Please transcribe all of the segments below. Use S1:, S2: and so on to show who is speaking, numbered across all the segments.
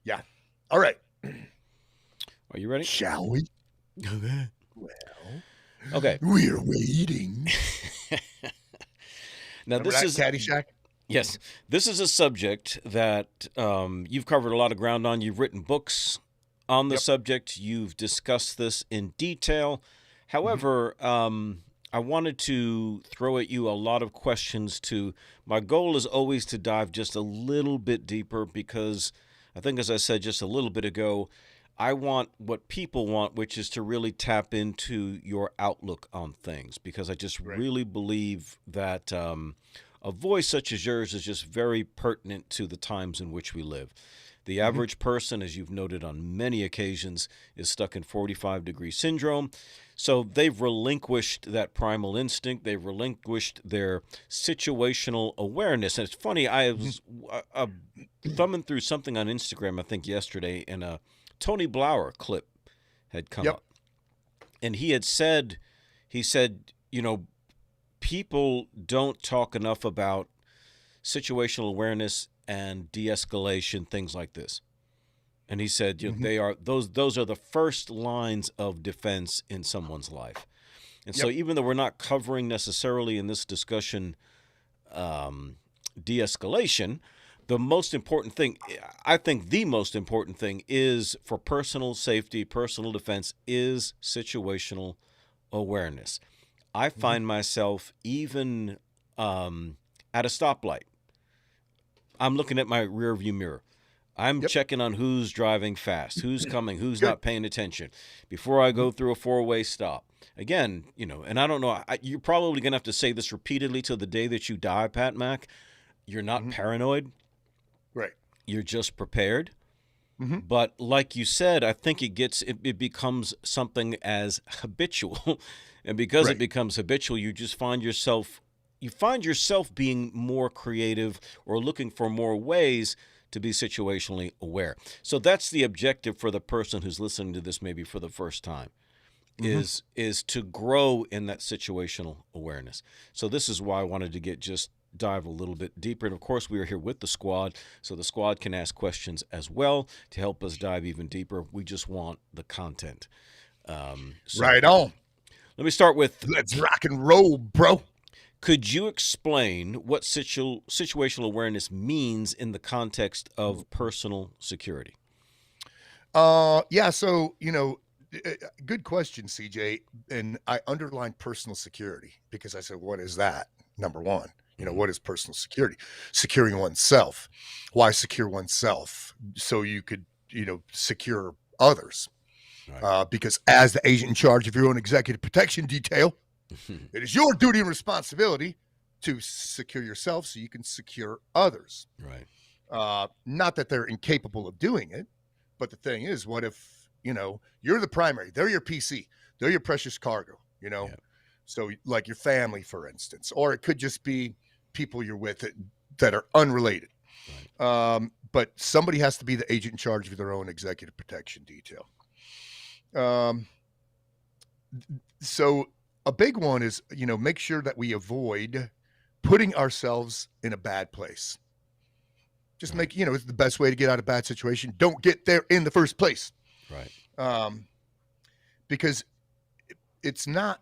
S1: Yeah. All right.
S2: Are you ready?
S1: Shall we?
S2: Okay.
S1: Well,
S2: Okay.
S1: we're waiting.
S2: Now
S1: Remember
S2: this
S1: that
S2: is
S1: Caddyshack?
S2: yes, this is a subject that you've covered a lot of ground on. You've written books on the
S1: Yep.
S2: subject. You've discussed this in detail.
S1: Hmm.
S2: However, I wanted to throw at you a lot of questions. To my goal is always to dive just a little bit deeper because I think, as I said just a little bit ago, I want what people want, which is to really tap into your outlook on things because I just
S1: Right.
S2: really believe that a voice such as yours is just very pertinent to the times in which we live. The
S1: Hmm.
S2: average person, as you've noted on many occasions, is stuck in 45-degree syndrome. So they've relinquished that primal instinct. They've relinquished their situational awareness. And it's funny, I was thumbing through something on Instagram, I think yesterday, and a Tony Blauer clip had come
S1: Yep.
S2: up. And he said, people don't talk enough about situational awareness and de-escalation, things like this. And he said,
S1: Hmm.
S2: they are those are the first lines of defense in someone's life. And so,
S1: Yep.
S2: even though we're not covering necessarily in this discussion de-escalation, the most important thing, I think, the most important thing is for personal safety, personal defense, is situational awareness. I
S1: Hmm.
S2: find myself even at a stoplight. I'm looking at my rear view mirror. I'm
S1: Yep.
S2: checking on who's driving fast, who's coming, who's
S1: Good.
S2: not paying attention before I
S1: Hmm.
S2: go through a four-way stop. Again, and I don't know, you're probably going to have to say this repeatedly till the day that you die, Pat Mac. You're not
S1: Hmm.
S2: paranoid,
S1: Right.
S2: you're just prepared.
S1: Hmm.
S2: But like you said, I think it becomes something as habitual. And because it
S1: Right.
S2: becomes habitual, you find yourself being more creative or looking for more ways to be situationally aware. So that's the objective for the person who's listening to this maybe for the first time
S1: Hmm.
S2: is to grow in that situational awareness. So this is why I wanted to just dive a little bit deeper. And of course, we are here with the squad, so the squad can ask questions as well to help us dive even deeper. We just want the content. So
S1: Right on.
S2: let me start with:
S1: Let's rock and roll, bro.
S2: could you explain what situational awareness means in the context of personal security?
S1: Yeah. So good question, CJ. And I underlined personal security because I said, "What is that?" Number one.
S2: Hmm.
S1: What is personal security? Securing oneself. Why secure oneself? So you could, secure others.
S2: Right.
S1: Because as the agent in charge of your own executive protection detail, it is your duty and responsibility to secure yourself so you can secure others.
S2: Right.
S1: Not that they're incapable of doing it, but the thing is, what if, you're the primary, they're your PC, they're your precious cargo,
S2: Yeah.
S1: So like your family, for instance, or it could just be people you're with that are unrelated.
S2: Right.
S1: But somebody has to be the agent in charge of their own executive protection detail. Um, so a big one is, make sure that we avoid putting ourselves in a bad place. Just
S2: Right.
S1: make, it's the best way to get out of a bad situation. Don't get there in the first place.
S2: Right.
S1: Um, because it's not,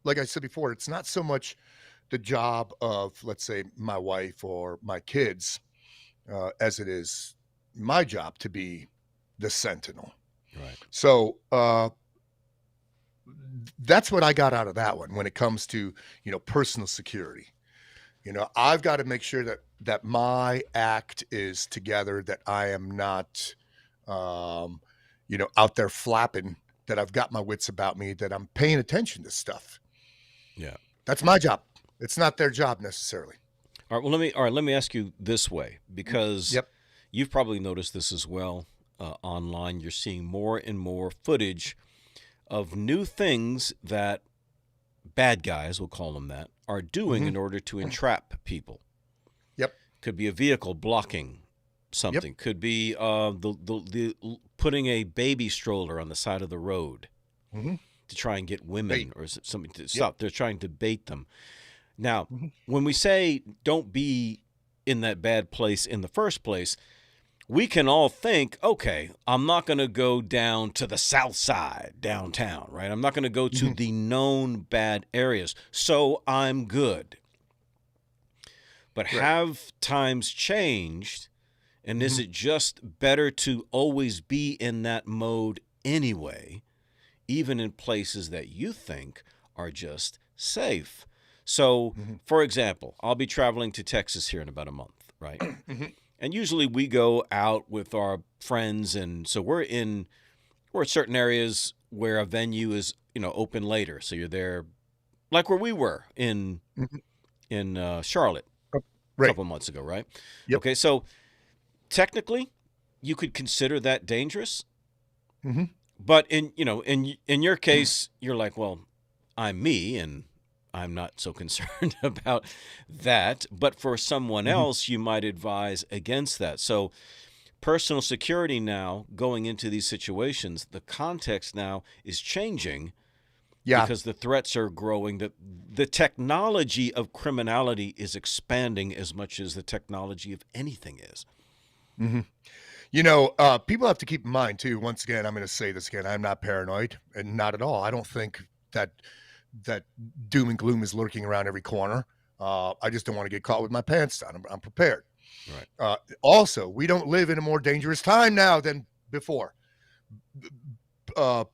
S1: like I said before, it's not so much the job of, let's say, my wife or my kids, as it is my job to be the sentinel.
S2: Right.
S1: So that's what I got out of that one when it comes to, personal security. I've got to make sure that my act is together, that I am not, um, out there flapping, that I've got my wits about me, that I'm paying attention to stuff.
S2: Yeah.
S1: That's my job. It's not their job necessarily.
S2: All right. Well, let me ask you this way, because
S1: Yep.
S2: you've probably noticed this as well online. You're seeing more and more footage of new things that bad guys, we'll call them that, are doing
S1: Hmm.
S2: in order to entrap people.
S1: Yep.
S2: Could be a vehicle blocking
S1: Yep.
S2: something. Could be the putting a baby stroller on the side of the road
S1: Hmm.
S2: to try and get
S1: Bait.
S2: women or something to
S1: Yep.
S2: stop. They're trying to bait them. Now,
S1: Hmm.
S2: when we say don't be in that bad place in the first place, we can all think, okay, I'm not going to go down to the south side downtown, right? I'm not going to go to
S1: Hmm.
S2: the known bad areas, so I'm good. But
S1: Right.
S2: have times changed, and is
S1: Hmm.
S2: it just better to always be in that mode anyway, even in places that you think are just safe? So,
S1: Hmm.
S2: for example, I'll be traveling to Texas here in about a month, right?
S1: Hmm.
S2: And usually we go out with our friends, and so we're at certain areas where a venue is open later. So you're there, like where we were
S1: Hmm.
S2: in Charlotte a
S1: Right.
S2: couple months ago, right?
S1: Yep.
S2: Okay, so technically you could consider that dangerous,
S1: Hmm.
S2: but in your case, you're like, well, I'm me, and I'm not so concerned about that. But for someone
S1: Hmm.
S2: else, you might advise against that. So personal security now, going into these situations, the context now is changing
S1: Yeah.
S2: because the threats are growing. The technology of criminality is expanding as much as the technology of anything is.
S1: Hmm. People have to keep in mind too. Once again, I'm going to say this again. I'm not paranoid, and not at all. I don't think that that doom and gloom is lurking around every corner. I just don't want to get caught with my pants down. I'm prepared.
S2: Right.
S1: Also, we don't live in a more dangerous time now than before. Uh,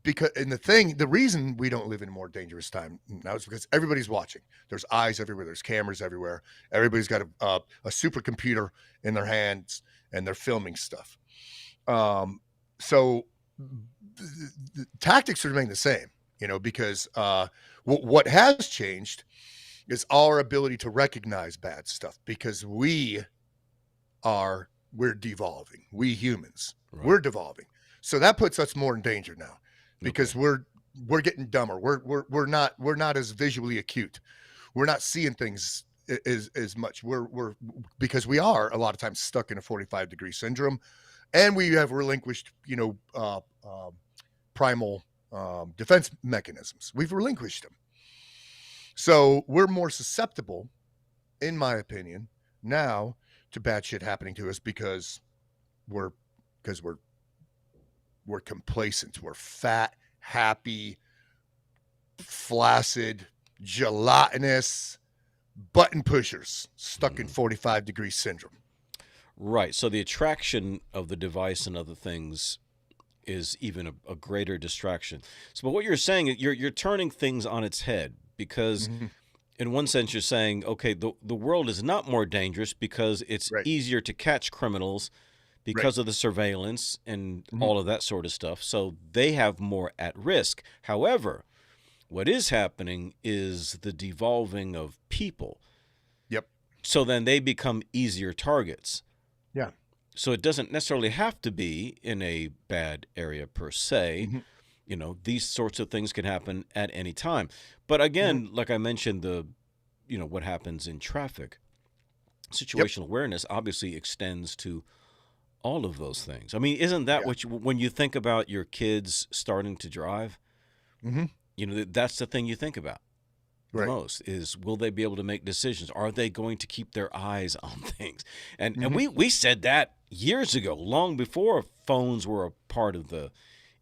S1: because and the reason we don't live in a more dangerous time now is because everybody's watching. There's eyes everywhere. There's cameras everywhere. Everybody's got a supercomputer in their hands and they're filming stuff. So the tactics remain the same, because what has changed is our ability to recognize bad stuff because we're devolving. We humans,
S2: Right.
S1: we're devolving. So that puts us more in danger now
S2: Okay.
S1: because we're getting dumber. We're not as visually acute. We're not seeing things as much. We're because we are a lot of times stuck in a 45-degree syndrome, and we have relinquished, primal defense mechanisms. We've relinquished them, so we're more susceptible, in my opinion, now to bad shit happening to us we're because we're complacent. We're fat, happy, flaccid, gelatinous button pushers stuck in
S2: Mhm.
S1: 45-degree syndrome.
S2: Right. So the attraction of the device and other things is even a greater distraction. So, but what you're saying, you're turning things on its head because,
S1: Mm-hmm.
S2: in one sense, you're saying, okay, the world is not more dangerous because it's
S1: Right.
S2: easier to catch criminals
S1: Right.
S2: because of the surveillance and
S1: Mm-hmm.
S2: all of that sort of stuff. So they have more at risk. However, what is happening is the devolving of people.
S1: Yep.
S2: So then they become easier targets.
S1: Yeah.
S2: So it doesn't necessarily have to be in a bad area per se.
S1: Mm-hmm.
S2: These sorts of things can happen at any time. But
S1: Mm-hmm.
S2: again, like I mentioned, what happens in traffic,
S1: Yep.
S2: situational awareness obviously extends to all of those things. I mean, isn't that
S1: Yeah.
S2: when you think about your kids starting to drive,
S1: Mm-hmm.
S2: that's the thing you think about the
S1: Right.
S2: most is will they be able to make decisions? Are they going to keep their eyes on things? And
S1: Mm-hmm.
S2: we said that years ago, long before phones were a part of the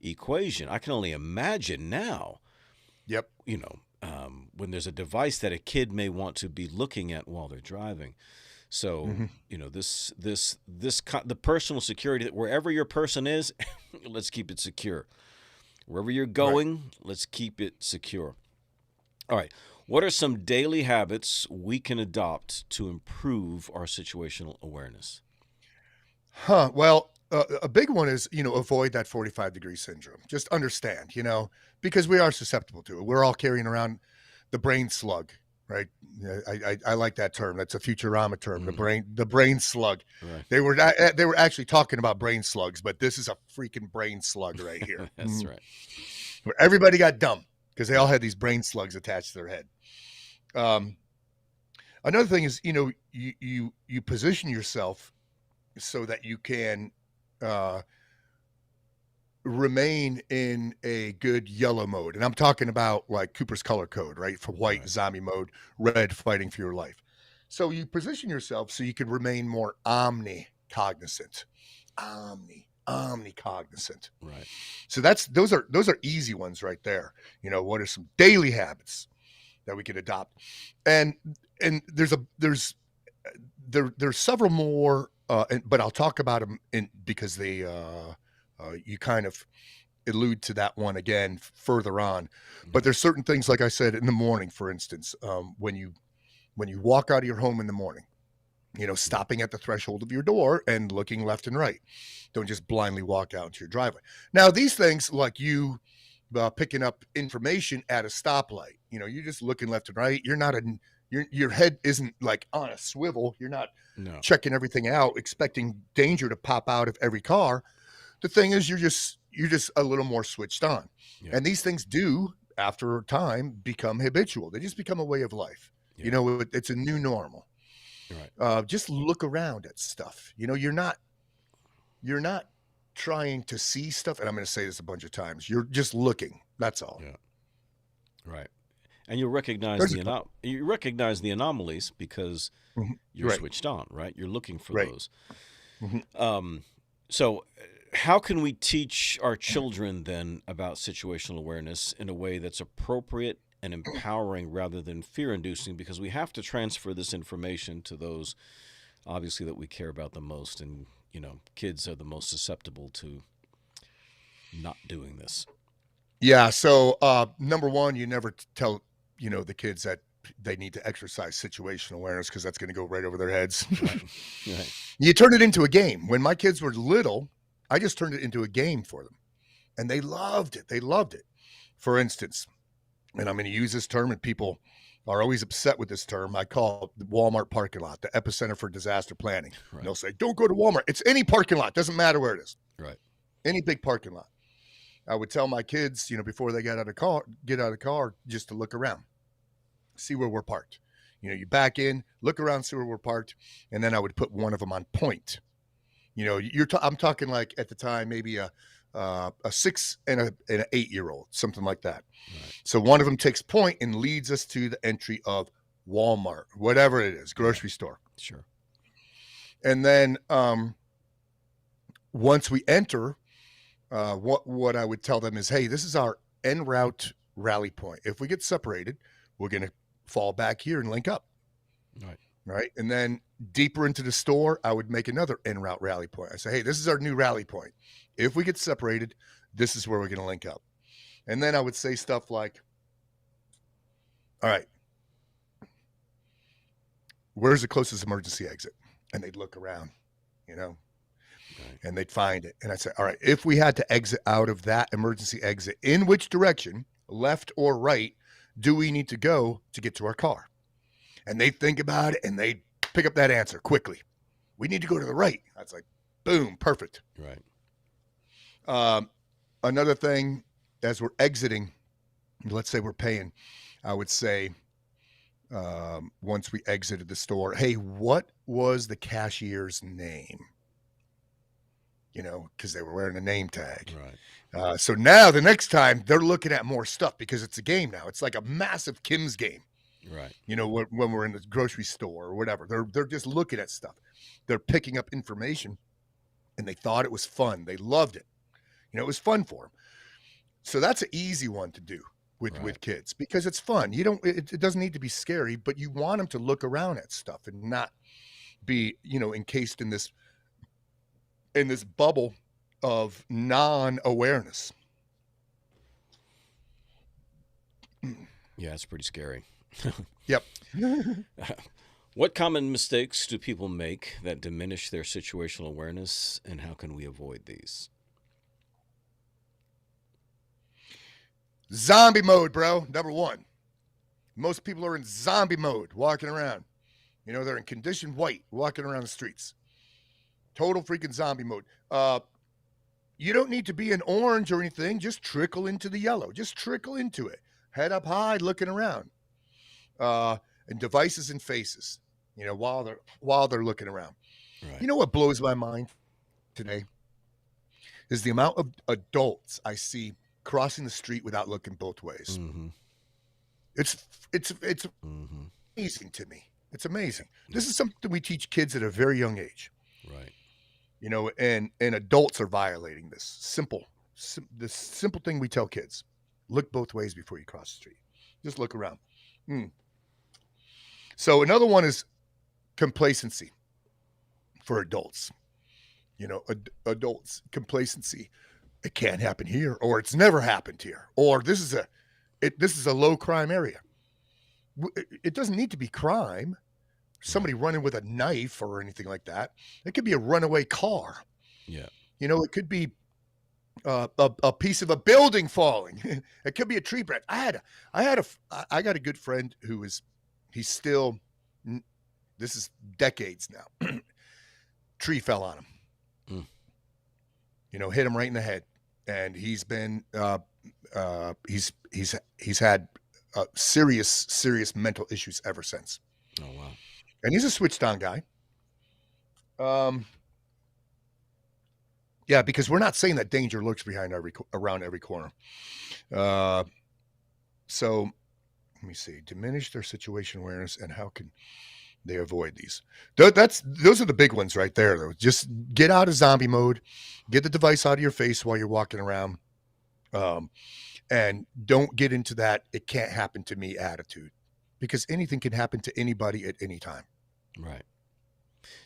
S2: equation. I can only imagine now,
S1: Yep.
S2: when there's a device that a kid may want to be looking at while they're driving. So,
S1: Mm-hmm.
S2: the personal security that wherever your person is, let's keep it secure. Wherever you're
S1: Right.
S2: going, let's keep it secure. All right. What are some daily habits we can adopt to improve our situational awareness?
S1: Huh. Well, a big one is, avoid that 45-degree syndrome. Just understand, because we are susceptible to it. We're all carrying around the brain slug, right? Yeah, I like that term. That's a Futurama term.
S2: Hmm.
S1: The brain slug.
S2: Right.
S1: They were actually talking about brain slugs, but this is a freaking brain slug right here.
S2: That's right.
S1: Where everybody got dumb because they all
S2: Right.
S1: had these brain slugs attached to their head. Um, Another thing is, you position yourself so that you can uh, remain in a good yellow mode. And I'm talking about like Cooper's color code, right? For white,
S2: Right.
S1: zombie mode, red, fighting for your life. So you position yourself so you can remain more omni omnicognizant. Omnicognizant.
S2: Right.
S1: So those are easy ones right there. What are some daily habits that we can adopt? And there's several more, but I'll talk about them because they you kind of allude to that one again further on. But there's certain things, like I said, in the morning, for instance, when you walk out of your home in the morning, stopping at the threshold of your door and looking left and right. Don't just blindly walk out into your driveway. Now, these things, like you picking up information at a stoplight, you're just looking left and right. You're not your head isn't like on a swivel. You're not checking everything out, expecting danger to pop out of every car. The thing is, you're just a little more switched on.
S2: Yeah.
S1: And these things do, after time, become habitual. They just become a way of life.
S2: Yeah.
S1: It's a new normal.
S2: Right.
S1: Just look around at stuff. You're not trying to see stuff, and I'm going to say this a bunch of times. You're just looking. That's all.
S2: Yeah. Right. And you recognize the anomalies because you're switched on, right? You're looking for those.
S1: Mm-hmm.
S2: So how can we teach our children then about situational awareness in a way that's appropriate and empowering rather than fear-inducing? Because we have to transfer this information to those, obviously, that we care about the most. And, kids are the most susceptible to not doing this.
S1: Yeah. So number one, you never tell, the kids that they need to exercise situational awareness, because that's going to go right over their heads.
S2: Right.
S1: You turn it into a game. When my kids were little, I just turned it into a game for them, and they loved it. For instance, and I'm going to use this term, and people are always upset with this term. I call it the Walmart parking lot, the epicenter for disaster planning.
S2: Right.
S1: And they'll say, don't go to Walmart. It's any parking lot. Doesn't matter where it is.
S2: Right.
S1: Any big parking lot. I would tell my kids, before they get out of the car, just to look around, see where we're parked. You back in, look around, see where we're parked. And then I would put one of them on point. I'm talking like at the time, maybe a 6 and an 8-year-old, something like that.
S2: Right.
S1: So one of them takes point and leads us to the entry of Walmart, whatever it is, grocery store.
S2: Sure.
S1: And then once we enter, what I would tell them is, hey, this is our en route rally point. If we get separated, we're going to fall back here and link up. Right. And then deeper into the store, I would make another en route rally point. I say, hey, this is our new rally point. If we get separated, this is where we're going to link up. And then I would say stuff like, all right, where's the closest emergency exit? And they'd look around, and they'd find it. And I'd say, all right, if we had to exit out of that emergency exit, in which direction, left or right, do we need to go to get to our car? And they think about it, and they pick up that answer quickly. We need to go to the right. That's like, boom, perfect.
S2: Right.
S1: Another thing, as we're exiting, let's say we're paying, I would say, once we exited the store, hey, what was the cashier's name? Because they were wearing a name tag.
S2: Right.
S1: So now the next time they're looking at more stuff, because it's a game now. It's like a massive Kim's game.
S2: Right.
S1: When we're in the grocery store or whatever, they're just looking at stuff. They're picking up information, and they thought it was fun. They loved it. It was fun for them. So that's an easy one to do with kids, because it's fun. It doesn't need to be scary, but you want them to look around at stuff and not be, encased in this bubble of non-awareness.
S2: Yeah, it's pretty scary.
S1: Yep.
S2: What common mistakes do people make that diminish their situational awareness, and how can we avoid these?
S1: Zombie mode, bro. Number one. Most people are in zombie mode, walking around. They're in conditioned white, walking around the streets. Total freaking zombie mode. You don't need to be in orange or anything. Just trickle into the yellow. Just trickle into it. Head up high, looking around. And devices and faces, while they're looking around.
S2: Right.
S1: What blows my mind today is the amount of adults I see crossing the street without looking both ways.
S2: Mm-hmm.
S1: It's amazing to me. It's amazing. This is something we teach kids at a very young age.
S2: Right.
S1: and adults are violating this this simple thing we tell kids: look both ways before you cross the street. Just look around. Hmm. So another one is complacency for adults. Adults complacency. It can't happen here, or it's never happened here, or this is a low crime area. It doesn't need to be crime.
S2: Right.
S1: Somebody running with a knife or anything like that. It could be a runaway car.
S2: Yeah.
S1: It could be a piece of a building falling. It could be a tree branch. I got a good friend he's still. This is decades now. Tree fell on him. Hit him right in the head, and he's been he's had serious mental issues ever since.
S2: Oh, wow.
S1: And he's a switched on guy. Yeah, because we're not saying that danger lurks around every corner. So let me see. Diminish their situation awareness, and how can they avoid these? Those are the big ones right there, though. Just get out of zombie mode, get the device out of your face while you're walking around, and don't get into that "it can't happen to me" attitude, because anything can happen to anybody at any time.
S2: Right.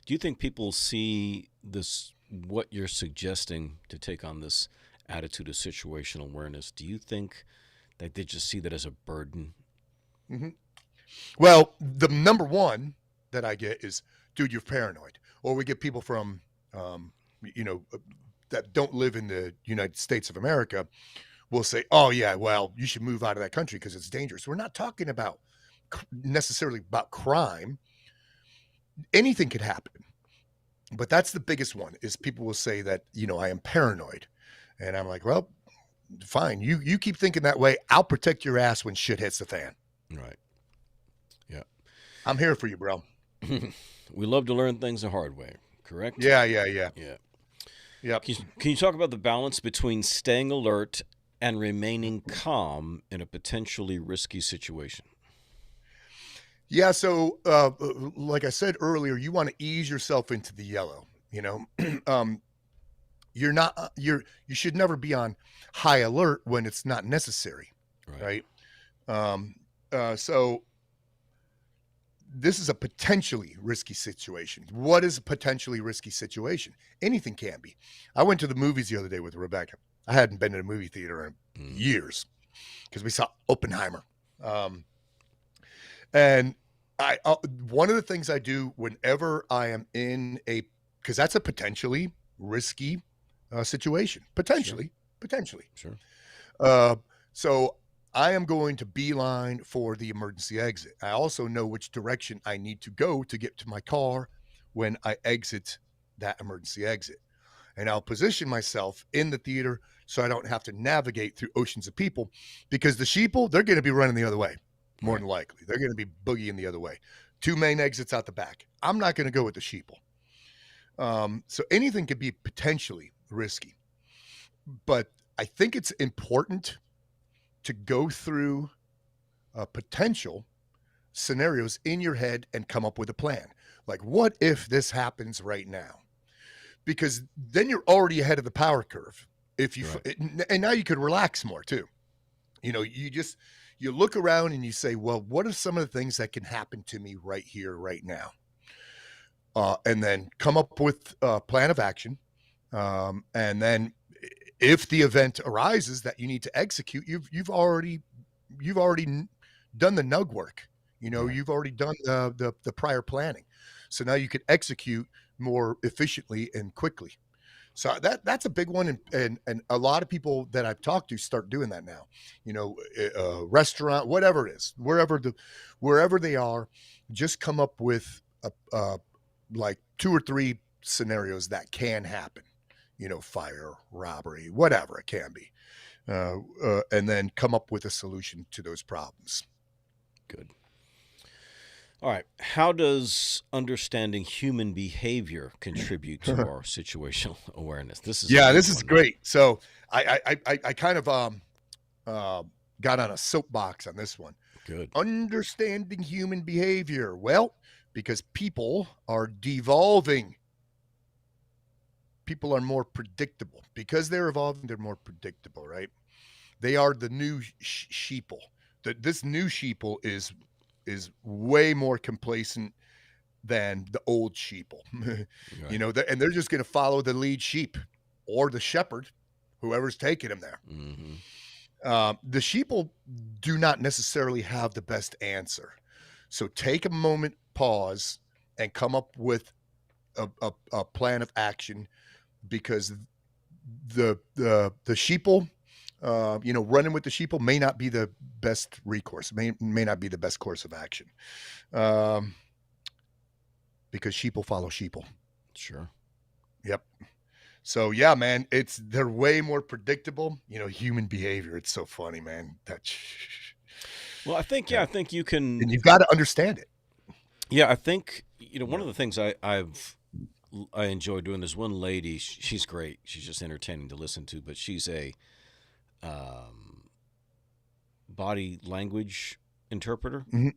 S2: Do you think people see this, what you're suggesting to take on this attitude of situational awareness? Do you think that they just see that as a burden?
S1: Mm-hmm. Well, the number one that I get is, dude, you're paranoid. Or we get people from, that don't live in the United States of America will say, oh, yeah, well, you should move out of that country because it's dangerous. We're not talking about necessarily about crime. Anything could happen. But that's the biggest one is people will say that, I am paranoid. And I'm like, well, fine. You keep thinking that way. I'll protect your ass when shit hits the fan.
S2: Right. Yeah.
S1: I'm here for you, bro.
S2: We love to learn things the hard way, correct?
S1: Yeah.
S2: Yeah.
S1: Yep.
S2: Can you talk about the balance between staying alert and remaining calm in a potentially risky situation?
S1: Yeah. So, like I said earlier, you want to ease yourself into the yellow. You should never be on high alert when it's not necessary, right? So this is a potentially risky situation. What is a potentially risky situation? Anything can be. I went to the movies the other day with Rebecca. I hadn't been to a movie theater in years because we saw Oppenheimer. And one of the things I do whenever I am in because that's a potentially risky situation. Potentially.
S2: Sure.
S1: So I am going to beeline for the emergency exit. I also know which direction I need to go to get to my car when I exit that emergency exit. And I'll position myself in the theater so I don't have to navigate through oceans of people, because the sheeple, they're going to be running the other way. More than likely. They're going to be boogieing the other way. 2 main exits out the back. I'm not going to go with the sheeple. So anything could be potentially risky. But I think it's important to go through potential scenarios in your head and come up with a plan. Like, what if this happens right now? Because then you're already ahead of the power curve. And now you could relax more too. You look around and you say, well, what are some of the things that can happen to me right here, right now? And then come up with a plan of action. And then if the event arises that you need to execute, you've already done the nug work. You've already done the prior planning. So now you can execute more efficiently and quickly. So that's a big one, and a lot of people that I've talked to start doing that now. Restaurant, whatever it is, wherever they are, just come up with like 2 or 3 scenarios that can happen. Fire, robbery, whatever it can be, and then come up with a solution to those problems.
S2: Good. All right. How does understanding human behavior contribute to our situational awareness? This is
S1: great. So I kind of got on a soapbox on this one.
S2: Good.
S1: Understanding human behavior. Well, because people are devolving. people are more predictable because they're evolving. They're more predictable, right? They are the new sheeple. This new sheeple is way more complacent than the old sheeple.
S2: Right.
S1: And they're just going to follow the lead sheep or the shepherd, whoever's taking them there.
S2: Mm-hmm.
S1: The sheeple do not necessarily have the best answer. So take a moment, pause, and come up with a plan of action, because the sheeple, running with the sheeple may not be the best recourse, may not be the best course of action, um, because sheeple follow sheeple.
S2: Sure.
S1: Yep. So yeah, man, they're way more predictable. Human behavior. It's so funny, man.
S2: Well, I think
S1: Yeah,
S2: I think you can.
S1: and you've got to understand it.
S2: Yeah, I think one
S1: Yeah.
S2: of the things I enjoy doing. There's one lady. She's great. She's just entertaining to listen to. But she's a um, body language interpreter,
S1: Mhm.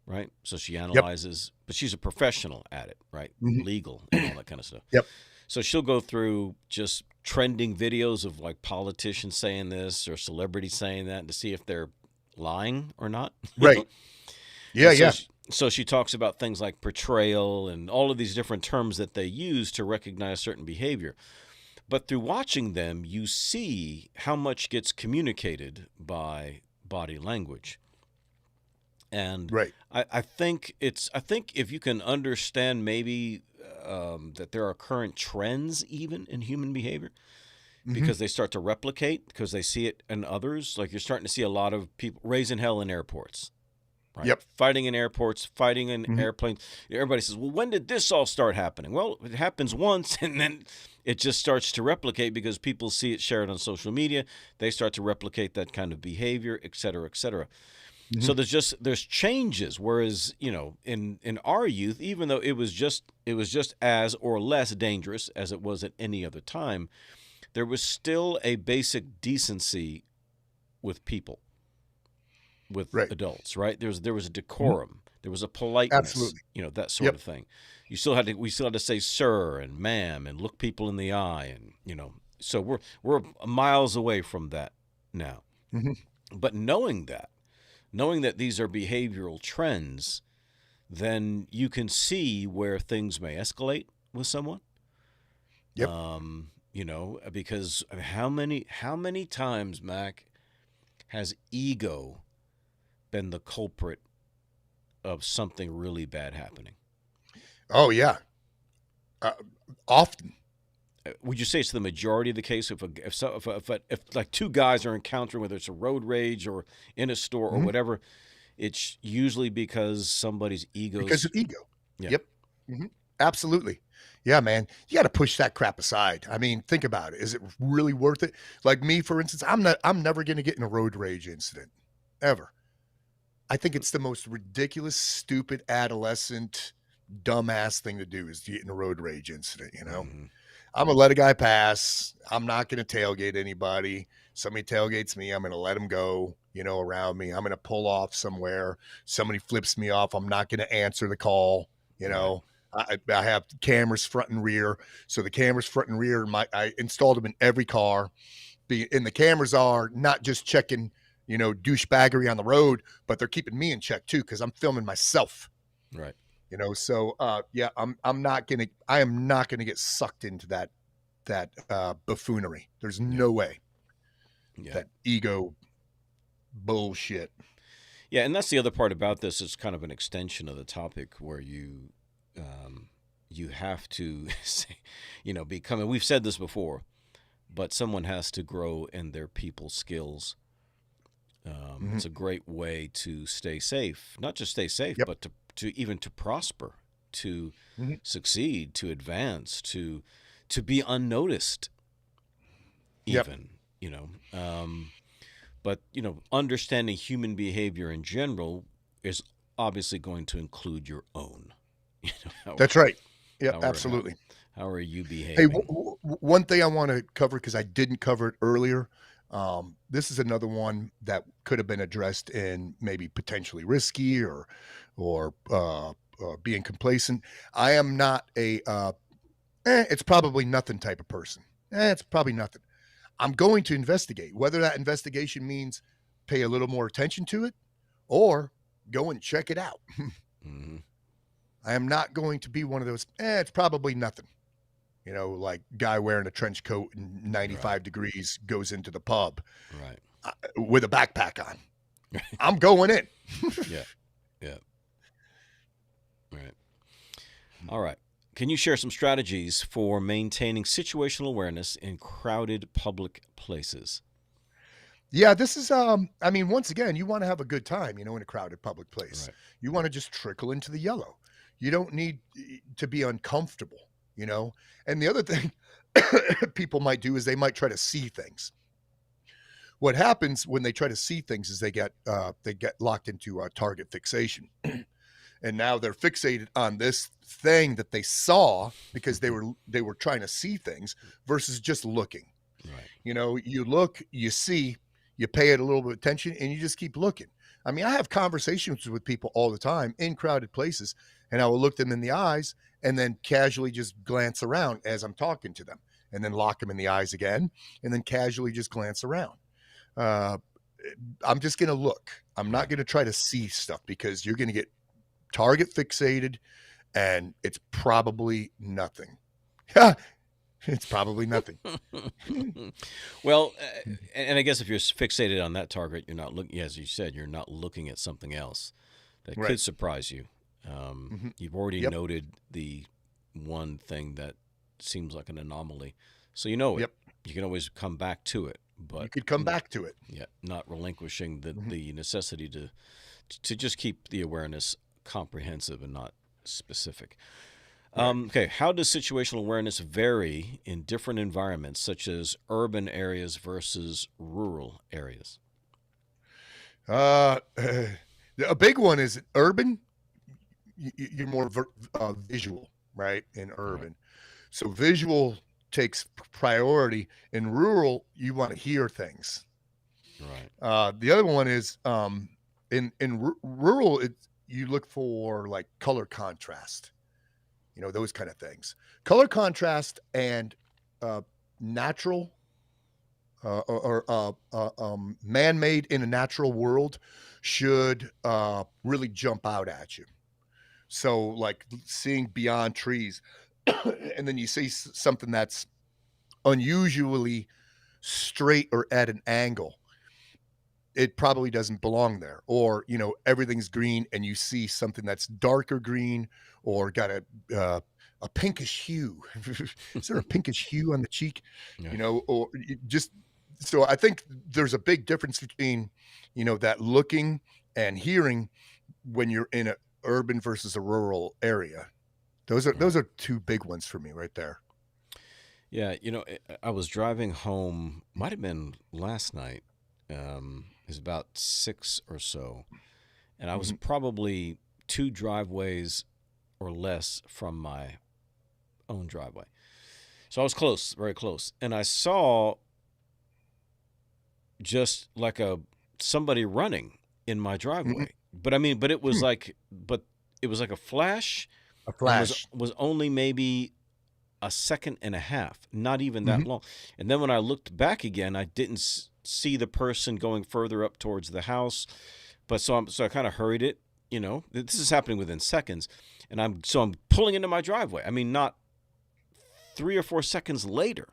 S2: right? So she
S1: Yep.
S2: analyzes, but she's a professional at it, right?
S1: Mhm.
S2: Legal and all that kind of stuff.
S1: Yep.
S2: So she'll go through just trending videos of like politicians saying this or celebrities saying that to see if they're lying or not.
S1: Right. Yeah.
S2: And so
S1: Yeah.
S2: she talks about things like portrayal and all of these different terms that they use to recognize certain behavior. But through watching them, you see how much gets communicated by body language. And
S1: Right.
S2: I think if you can understand maybe that there are current trends even in human behavior,
S1: Hmm.
S2: because they start to replicate because they see it in others. Like you're starting to see a lot of people raising hell in airports, right?
S1: Yep.
S2: Fighting in airports, fighting in
S1: Hmm.
S2: airplanes. Everybody says, well, when did this all start happening? Well, it happens once and then it just starts to replicate because people see it shared on social media. They start to replicate that kind of behavior, et cetera, et cetera.
S1: Hmm.
S2: So there's changes. Whereas, in our youth, even though it was just as or less dangerous as it was at any other time, there was still a basic decency with people, with
S1: Right.
S2: adults, right? There was a
S1: Mhm.
S2: decorum, there was a politeness,
S1: Absolutely.
S2: that sort
S1: Yep.
S2: of thing. We still had to say sir and ma'am and look people in the eye, and so we're miles away from that now.
S1: Hmm.
S2: But knowing that these are behavioral trends, then you can see where things may escalate with someone.
S1: Yep.
S2: Because how many times, Mac, has ego been the culprit of something really bad happening?
S1: Oh yeah. Uh, Often.
S2: Would you say it's the majority of the case? If like two guys are encountering, whether it's a road rage or in a store or
S1: Mhm.
S2: whatever, it's usually because somebody's
S1: Because
S2: egos.
S1: of ego.
S2: Yeah.
S1: Yep. Hmm. Absolutely. Yeah, man. You got to push that crap aside. I mean, think about it. Is it really worth it? Like me, for instance, I'm never going to get in a road rage incident ever. I think it's the most ridiculous, stupid, adolescent, dumbass thing to do is to get in a road rage incident.
S2: Hmm.
S1: I'm gonna let a guy pass. I'm not gonna tailgate anybody. Somebody tailgates me, I'm gonna let him go, around me. I'm gonna pull off somewhere. Somebody flips me off. I'm not gonna answer the call. You
S2: Right.
S1: know, I have cameras front and rear. So the cameras front and rear, I installed them in every car. And the cameras are not just checking, douchebaggery on the road, but they're keeping me in check too because I'm filming myself.
S2: Right.
S1: So yeah, I am not gonna get sucked into that buffoonery. There's
S2: Yeah.
S1: no way.
S2: Yeah.
S1: That ego bullshit.
S2: Yeah, and that's the other part about this. It's kind of an extension of the topic where you have to say, become. And we've said this before, but someone has to grow in their people skills.
S1: Mhm.
S2: It's a great way to stay safe, not just stay safe,
S1: Yep.
S2: but to even to prosper, to
S1: Mhm.
S2: succeed, to advance, to be unnoticed,
S1: Yep.
S2: even. You know, but understanding human behavior in general is obviously going to include your own. You know,
S1: That's right. Yep,
S2: how are how,
S1: absolutely.
S2: how are you
S1: Hey,
S2: behaving?
S1: one thing I wanna cover because I didn't cover it earlier, this is another one that could have been addressed in maybe potentially risky or being complacent. I am not It's probably nothing type of person. It's probably nothing. I'm going to investigate. Whether that investigation means pay a little more attention to it or go and check it out.
S2: Hmm.
S1: I am not going to be one of those, it's probably nothing. Like guy wearing a trench coat and
S2: Right.
S1: 95 degrees goes into the pub
S2: Right.
S1: with a backpack on. I'm going in.
S2: Yeah. Yeah. Right. All right. Can you share some strategies for maintaining situational awareness in crowded public places?
S1: Yeah, this is I mean, once again, you want to have a good time, in a crowded public place.
S2: Right.
S1: You want to just trickle into the yellow. You don't need to be uncomfortable. And the other thing people might do is they might try to see things. What happens when they try to see things is they get locked into target fixation. And now they're fixated on this thing that they saw because they were trying to see things versus just looking.
S2: Right.
S1: You look, you see, you pay it a little bit of attention, and you just keep looking. I mean, I have conversations with people all the time in crowded places, and I will look them in the eyes and then casually just glance around as I'm talking to them, and then lock them in the eyes again, and then casually just glance around. Uh, I'm just going to look. I'm not
S2: Right.
S1: going to try to see stuff because you're going to get target fixated, and it's probably nothing. It's probably nothing.
S2: Well, and I guess if you're fixated on that target, you're not looking, as you said, you're not looking at something else that
S1: Right.
S2: could surprise you.
S1: Mhm.
S2: You've already
S1: Yep.
S2: noted the one thing that seems like an anomaly, so you know it.
S1: Yep.
S2: You can always come back to it,
S1: You
S2: but
S1: could come back to it.
S2: yeah, not relinquishing the
S1: Mhm.
S2: the necessity to just keep the awareness comprehensive and not specific.
S1: Right.
S2: Okay, how does situational awareness vary in different environments, such as urban areas versus rural areas?
S1: Uh, a big one is urban. You're more visual, right? In
S2: Right,
S1: urban, so visual takes priority. In rural, you want to hear things.
S2: right,
S1: The other one is in rural, you look for like color contrast. Those kind of things. Color contrast and uh, natural or man-made in a natural world should really jump out at you. So, like seeing beyond trees, and then you see something that's unusually straight or at an angle. It probably doesn't belong there. Or everything's green, and you see something that's darker green or got a pinkish hue. Is there a pinkish hue on the cheek?
S2: yeah,
S1: Or just so I think there's a big difference between that looking and hearing when you're in a urban versus a rural area. Those are
S2: right.
S1: those are two big ones for me right there.
S2: Yeah, I was driving home, might have been last night. It was about six or so, and I was
S1: Mhm.
S2: probably two driveways or less from my own driveway. So I was close, very close, and I saw just like a somebody running in my
S1: Mhm.
S2: driveway. But I mean,
S1: Hmm.
S2: but it was like a flash,
S1: A
S2: and
S1: flash.
S2: was only maybe a second and a half, not even that
S1: Mhm.
S2: long. And then when I looked back again, I didn't see the person going further up towards the house. But so I kind of hurried it. This is happening within seconds, and I'm pulling into my driveway. I mean, not 3 or 4 seconds later,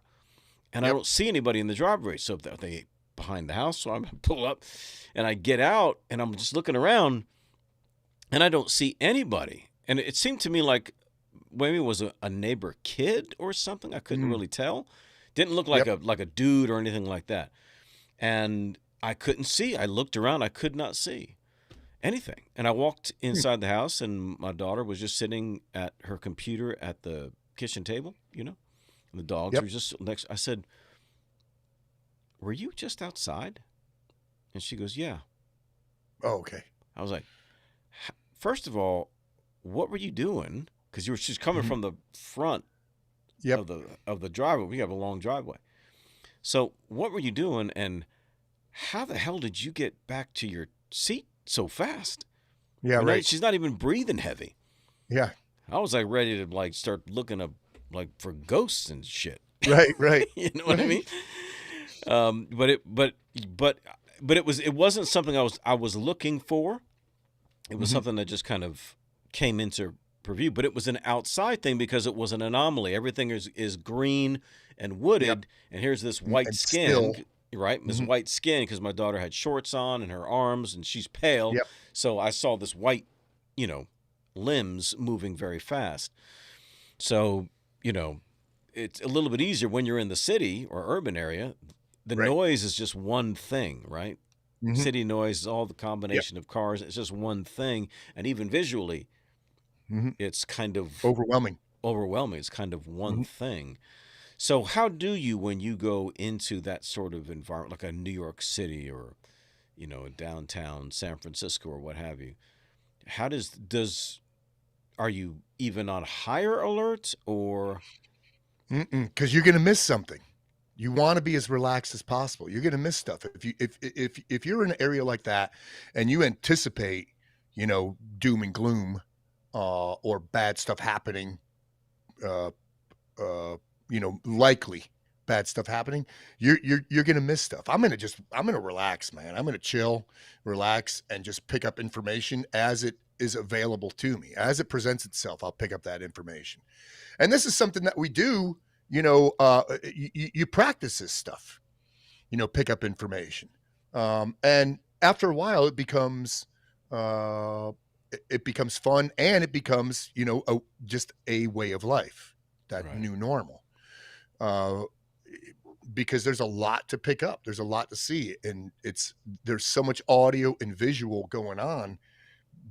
S2: and I
S1: Yep.
S2: don't see anybody in the driveway. So they behind the house, so I pull up, and I get out, and I'm just looking around, and I don't see anybody. And it seemed to me like maybe it was a neighbor kid or something. I couldn't
S1: Mm.
S2: really tell. Didn't look like
S1: Yep.
S2: a dude or anything like that. And I couldn't see. I looked around. I could not see anything. And I walked
S1: Hmm.
S2: inside the house, and my daughter was just sitting at her computer at the kitchen table. And the dogs were
S1: Yep.
S2: just next. I said, "Were you just outside?" And she goes, "Yeah."
S1: Oh, okay.
S2: I was like, First of all, what were you doing?" Because she's coming
S1: Mhm.
S2: from the front
S1: Yep.
S2: of the driveway. We have a long driveway. So what were you doing, and how the hell did you get back to your seat so fast?
S1: Yeah,
S2: I mean,
S1: right.
S2: she's not even breathing heavy.
S1: Yeah.
S2: I was like ready to like start looking like for ghosts and shit.
S1: Right, right,
S2: You know what I
S1: right.
S2: mean? But it wasn't something I was looking for. It was
S1: Hmm.
S2: something that just kind of came into purview. But it was an outside thing because it was an anomaly. Everything is green and
S1: Yep.
S2: wooded, and here's this white
S1: And
S2: skin,
S1: still.
S2: right? This
S1: Hmm.
S2: white skin because my daughter had shorts on and her arms, and she's pale.
S1: Yep.
S2: So I saw this white, you know, limbs moving very fast. So, you know, it's a little bit easier when you're in the city or urban area. The
S1: Right.
S2: noise is just one thing, right?
S1: Hmm.
S2: City noise is all the
S1: Yep.
S2: combination of cars. It's just one thing. And even visually,
S1: Hmm.
S2: it's kind of
S1: Overwhelming.
S2: overwhelming. It's kind of one
S1: Hmm.
S2: thing. So, how do you, when you go into that sort of environment, like a New York City or, downtown San Francisco or what have you, how are you even on higher alert or?
S1: Because you're going to miss something. You want to be as relaxed as possible. You're going to miss stuff if you're in an area like that, and you anticipate, doom and gloom, or bad stuff happening, uh, likely bad stuff happening. You're going to miss stuff. I'm going to relax, man. I'm going to chill, relax, and just pick up information as it is available to me, as it presents itself. I'll pick up that information. And this is something that we do. You practice this stuff. Pick up information, and after a while, uh, it becomes fun, and it becomes just a way of life, that
S2: Right.
S1: new normal. Uh, because there's a lot to pick up, there's a lot to see, and there's so much audio and visual going on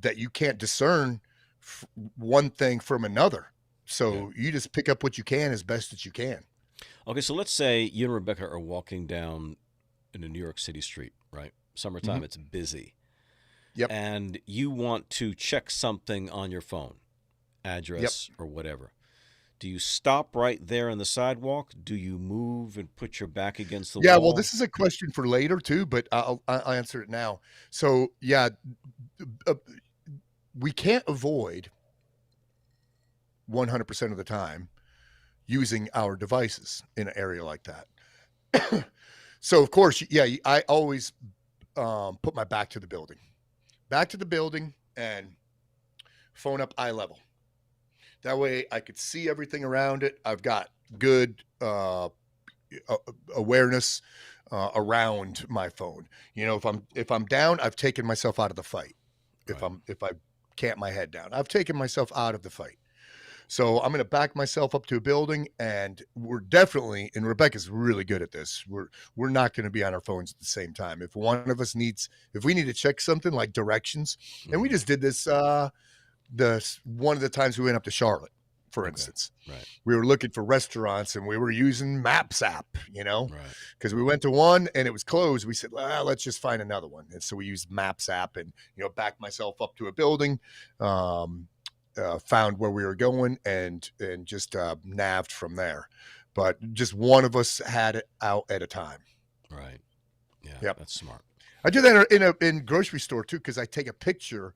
S1: that you can't discern one thing from another.
S2: Yeah.
S1: So you just pick up what you can as best as you can.
S2: Okay, so let's say you and Rebecca are walking down in a New York City street, right?
S1: Hmm.
S2: Summertime, it's busy.
S1: Yep.
S2: And you want to check something on your phone,
S1: Yep.
S2: address or whatever. Do you stop right there on the sidewalk? Do you move and put your back against the
S1: Yeah. Well,
S2: wall?
S1: this is a question for later too, but I'll answer it now. So yeah, uh, we can't avoid 100% of the time using our devices in an area like that. So of course, yeah, I always put my back to the building, and phone up eye level. That way, I could see everything around it. I've got good awareness around my phone. If I'm down, I've taken myself out of the fight.
S2: Right.
S1: If I can't my head down, I've taken myself out of the fight. So I'm going to back myself up to a building, and we're definitely, and Rebecca's really good at this. We're not going to be on our phones at the same time. If we need to check something like directions, and we
S2: Hmm.
S1: just did this, one of the times we went up to Charlotte, for
S2: Okay.
S1: instance,
S2: Right.
S1: we were looking for restaurants, and we were using Maps app,
S2: Right.
S1: because we went to one and it was closed. We said, well, let's just find another one. And so we used Maps app, and, backed myself up to a building. Found where we were going, and just navved from there. But just one of us had it out at a time.
S2: Right. Yeah,
S1: Yep.
S2: that's smart.
S1: I do that in grocery store too, because I take a picture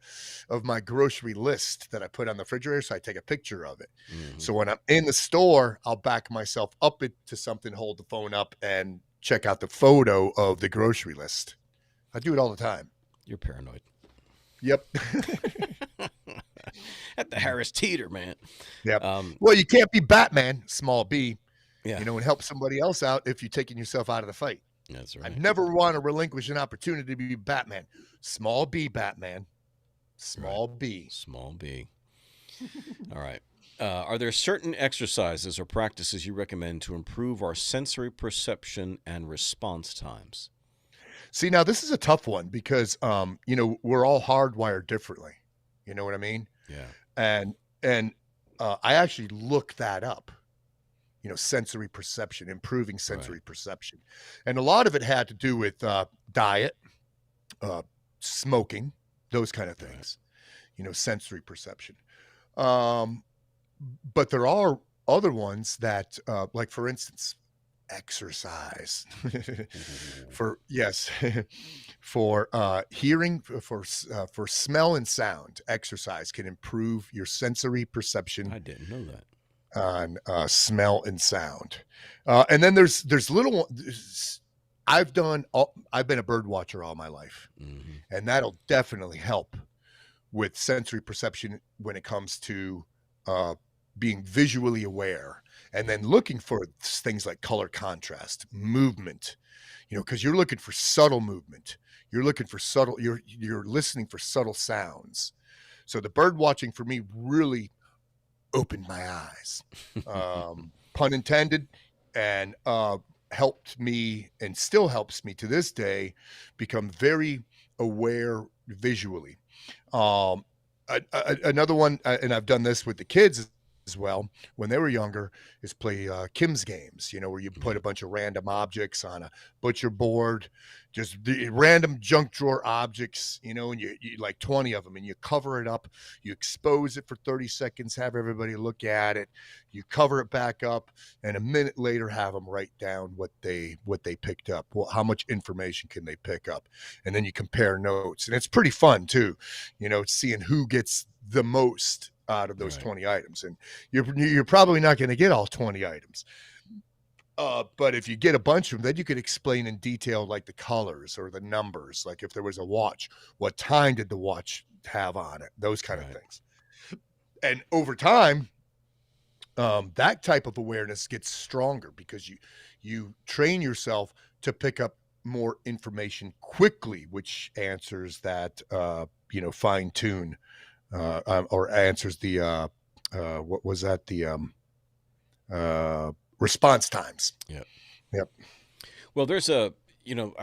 S1: of my grocery list that I put on the refrigerator. So I take a picture of it.
S2: Hmm.
S1: So when I'm in the store, I'll back myself up to something, hold the phone up, and check out the photo of the grocery list. I do it all the time.
S2: You're paranoid.
S1: Yep.
S2: At the Harris Teeter, man.
S1: Yep.
S2: Um,
S1: Well, you can't be Batman, small b,
S2: yeah,
S1: and help somebody else out if you're taking yourself out of the fight.
S2: that's
S1: I
S2: right.
S1: never want to relinquish an opportunity to be Batman. Small b Batman.
S2: Right.
S1: Small b.
S2: Small B. All right. Are there certain exercises or practices you recommend to improve our sensory perception and response times?
S1: See, now this is a tough one because we're all hardwired differently. You know what I mean?
S2: Yeah.
S1: And I actually looked that up. Sensory perception, improving
S2: Right.
S1: sensory perception, and a lot of it had to do with diet, uh, smoking, those kind of
S2: Right.
S1: things. Sensory perception. Um, but there are other ones that, like for instance, exercise.
S2: Ooh,
S1: For yes, for hearing, for smell and sound, exercise can improve your sensory perception.
S2: I didn't know that.
S1: on smell and sound. And then there's little. I've been a bird watcher all my life, and that'll definitely help with sensory perception when it comes to being visually aware, and then looking for things like color contrast, movement. Because you're looking for subtle movement. You're looking for subtle. You're listening for subtle sounds. So the bird watching for me really opened my eyes, pun intended, and helped me, and still helps me to this day, become very aware visually. Another one, and I've done this with the kids as well when they were younger, is play Kim's games, where you put a bunch of random objects on a butcher board, just the random junk drawer objects, and you like 20 of them, and you cover it up, you expose it for 30 seconds, have everybody look at it, you cover it back up, and a minute later have them write down what they picked up. Well, how much information can they pick up? And then you compare notes, and it's pretty fun too, seeing who gets the most out of those 20 items. And you're probably not going to get all 20 items. But if you get a bunch of them, then you could explain in detail, like the colors or the numbers, like if there was a watch, what time did the watch have on it, those kind of things. And over time, that type of awareness gets stronger because you train yourself to pick up more information quickly, which answers that, fine tune, or answers the, what was that? The, response times. Yep.
S2: Well, there's I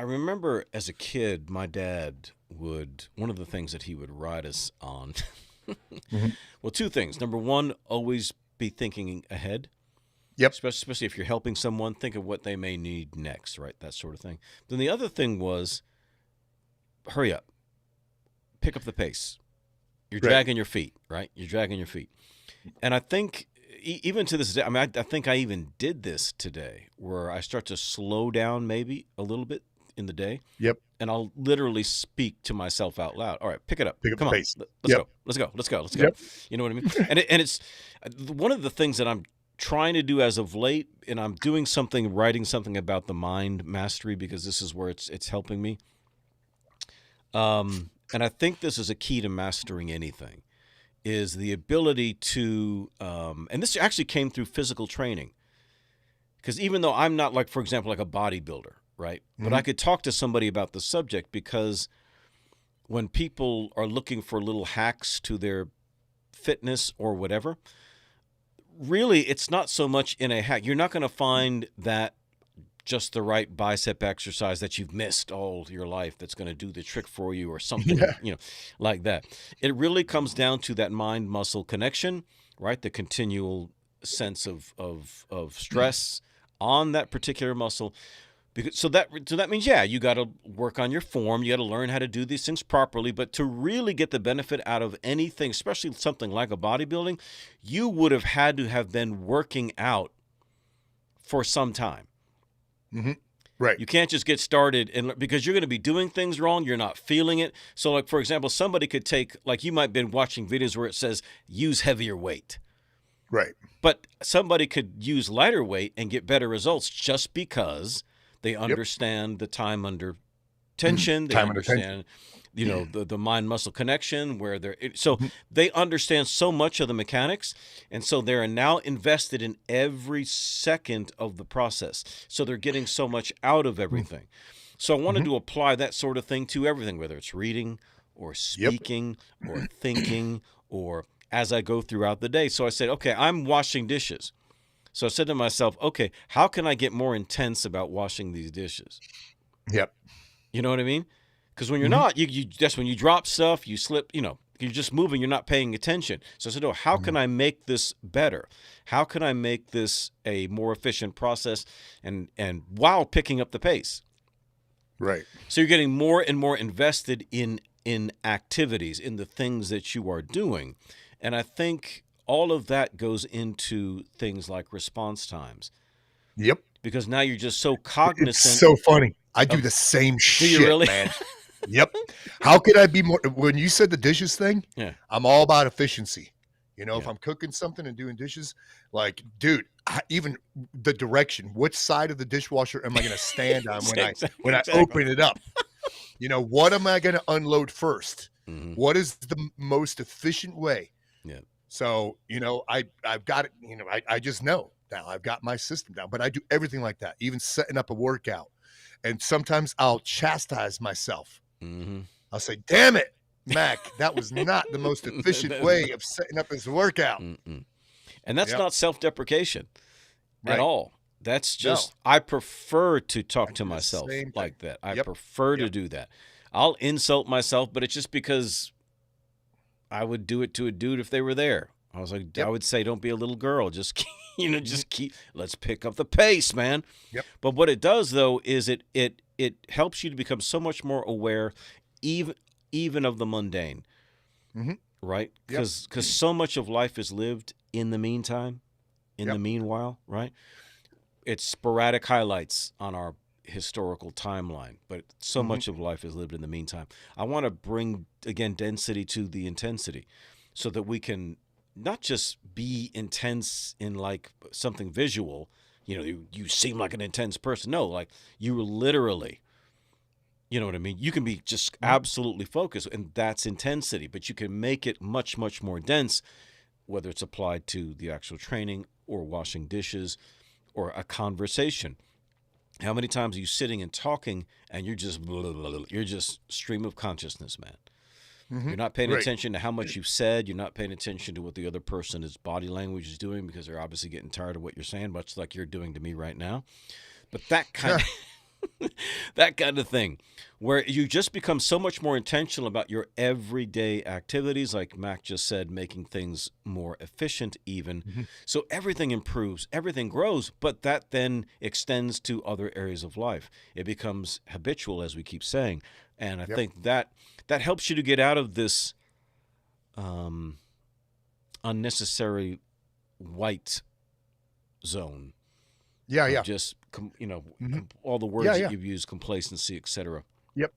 S2: remember as a kid, my dad one of the things that he would ride us on, well, two things. Number one, always be thinking ahead.
S1: Yep.
S2: Especially if you're helping someone, think of what they may need next, right? That sort of thing. Then the other thing was, hurry up, pick up the pace. You're dragging your feet, right? You're dragging your feet. And I think even to this day, I think I even did this today, where I start to slow down maybe a little bit in the day.
S1: Yep.
S2: And I'll literally speak to myself out loud. All right, pick it up.
S1: Pick up
S2: Come
S1: the
S2: on.
S1: pace.
S2: Let's go.
S1: Yep.
S2: You know what I mean? And it's one of the things that I'm trying to do as of late, and I'm doing writing something about the mind mastery, because this is where it's helping me. And I think this is a key to mastering anything, is the ability to, and this actually came through physical training. Because even though I'm not, like, for example, like a bodybuilder, right? But I could talk to somebody about the subject, because when people are looking for little hacks to their fitness or whatever, really it's not so much in a hack. You're not going to find that just the right bicep exercise that you've missed all your life that's going to do the trick for you, or something, like that. It really comes down to that mind-muscle connection, right? The continual sense of stress on that particular muscle. So that means, you got to work on your form. You got to learn how to do these things properly. But to really get the benefit out of anything, especially something like a bodybuilding, you would have had to have been working out for some time.
S1: Right.
S2: You can't just get started, because you're going to be doing things wrong. You're not feeling it. So, like, for example, somebody could take, like, you might have been watching videos where it says use heavier weight.
S1: Right.
S2: But somebody could use lighter weight and get better results just because they understand the time under tension. They understand, the mind-muscle connection, where they understand so much of the mechanics, and so they're now invested in every second of the process. So they're getting so much out of everything. So I wanted to apply that sort of thing to everything, whether it's reading or speaking or thinking, or as I go throughout the day. So I said, okay, I'm washing dishes. So I said to myself, okay, how can I get more intense about washing these dishes?
S1: Yep.
S2: You know what I mean? Because when you're not, you that's when you drop stuff, you slip, you're just moving, you're not paying attention. So I said, how can I make this better? How can I make this a more efficient process, and while picking up the pace?
S1: Right.
S2: So you're getting more and more invested in activities, in the things that you are doing. And I think all of that goes into things like response times.
S1: Yep.
S2: Because now you're just so cognizant.
S1: It's so funny. I do the same shit,
S2: you really?
S1: Man. Yep. How could I be more? When you said the dishes thing, I'm all about efficiency. You know, if
S2: Yeah.
S1: I'm cooking something and doing dishes, like, dude, even the direction, which side of the dishwasher am I going to stand on when I
S2: Exactly.
S1: open it up? You know, what am I going to unload first?
S2: Hmm.
S1: What is the most efficient way?
S2: Yeah.
S1: So, you know, I've got it, you know, I just know now I've got my system down, but I do everything like that, even setting up a workout. And sometimes I'll chastise myself.
S2: Hmm.
S1: I'll say, damn it, Mac, that was not the most efficient way of setting up this workout.
S2: Mm-mm. And that's
S1: Yep.
S2: not self-deprecation at
S1: Right.
S2: all. That's
S1: No,
S2: just I prefer to
S1: I
S2: talk to
S1: do the
S2: myself
S1: same thing.
S2: like that. I
S1: Yep.
S2: prefer to
S1: Yep.
S2: do that. I'll insult myself, but it's just because I would do it to a dude if they were there. I was like, I
S1: Yep.
S2: would say, don't be a little girl. Just,
S1: Mhm.
S2: just keep, let's pick up the pace, man.
S1: Yep.
S2: But what it does, though, is it helps you to become so much more aware, even even of the mundane,
S1: Mhm.
S2: right?
S1: Yep.
S2: Because so much of life is lived in the meantime, in the
S1: Yep.
S2: meanwhile, right? It's sporadic highlights on our historical timeline, but so
S1: Mhm.
S2: much of life is lived in the meantime. I want to bring again density to the intensity so that we can not just be intense in like something visual, you seem like an intense person. No, like you literally, you know what I mean? You can be just
S1: Mhm.
S2: absolutely focused, and that's intensity, but you can make it much, much more dense, whether it's applied to the actual training or washing dishes or a conversation. How many times are you sitting and talking and you're just blah, blah, blah, you're just stream of consciousness, man. You're
S1: Mhm.
S2: not paying
S1: Right.
S2: attention to how much you've said. You're not paying attention to what the other person's body language is doing because they're obviously getting tired of what you're saying, much like you're doing to me right now. But that kind that kind of thing where you just become so much more intentional about your everyday activities, like Mac just said, making things more efficient even.
S1: Mhm.
S2: So everything improves, everything grows, but that then extends to other areas of life. It becomes habitual, as we keep saying. And I
S1: Yep.
S2: think that helps you to get out of this um, unnecessary white zone
S1: Yeah.
S2: of
S1: Yeah.
S2: just
S1: Mhm.
S2: all the
S1: Yeah.
S2: words that
S1: Yeah.
S2: you've used, complacency, etc.
S1: Yep.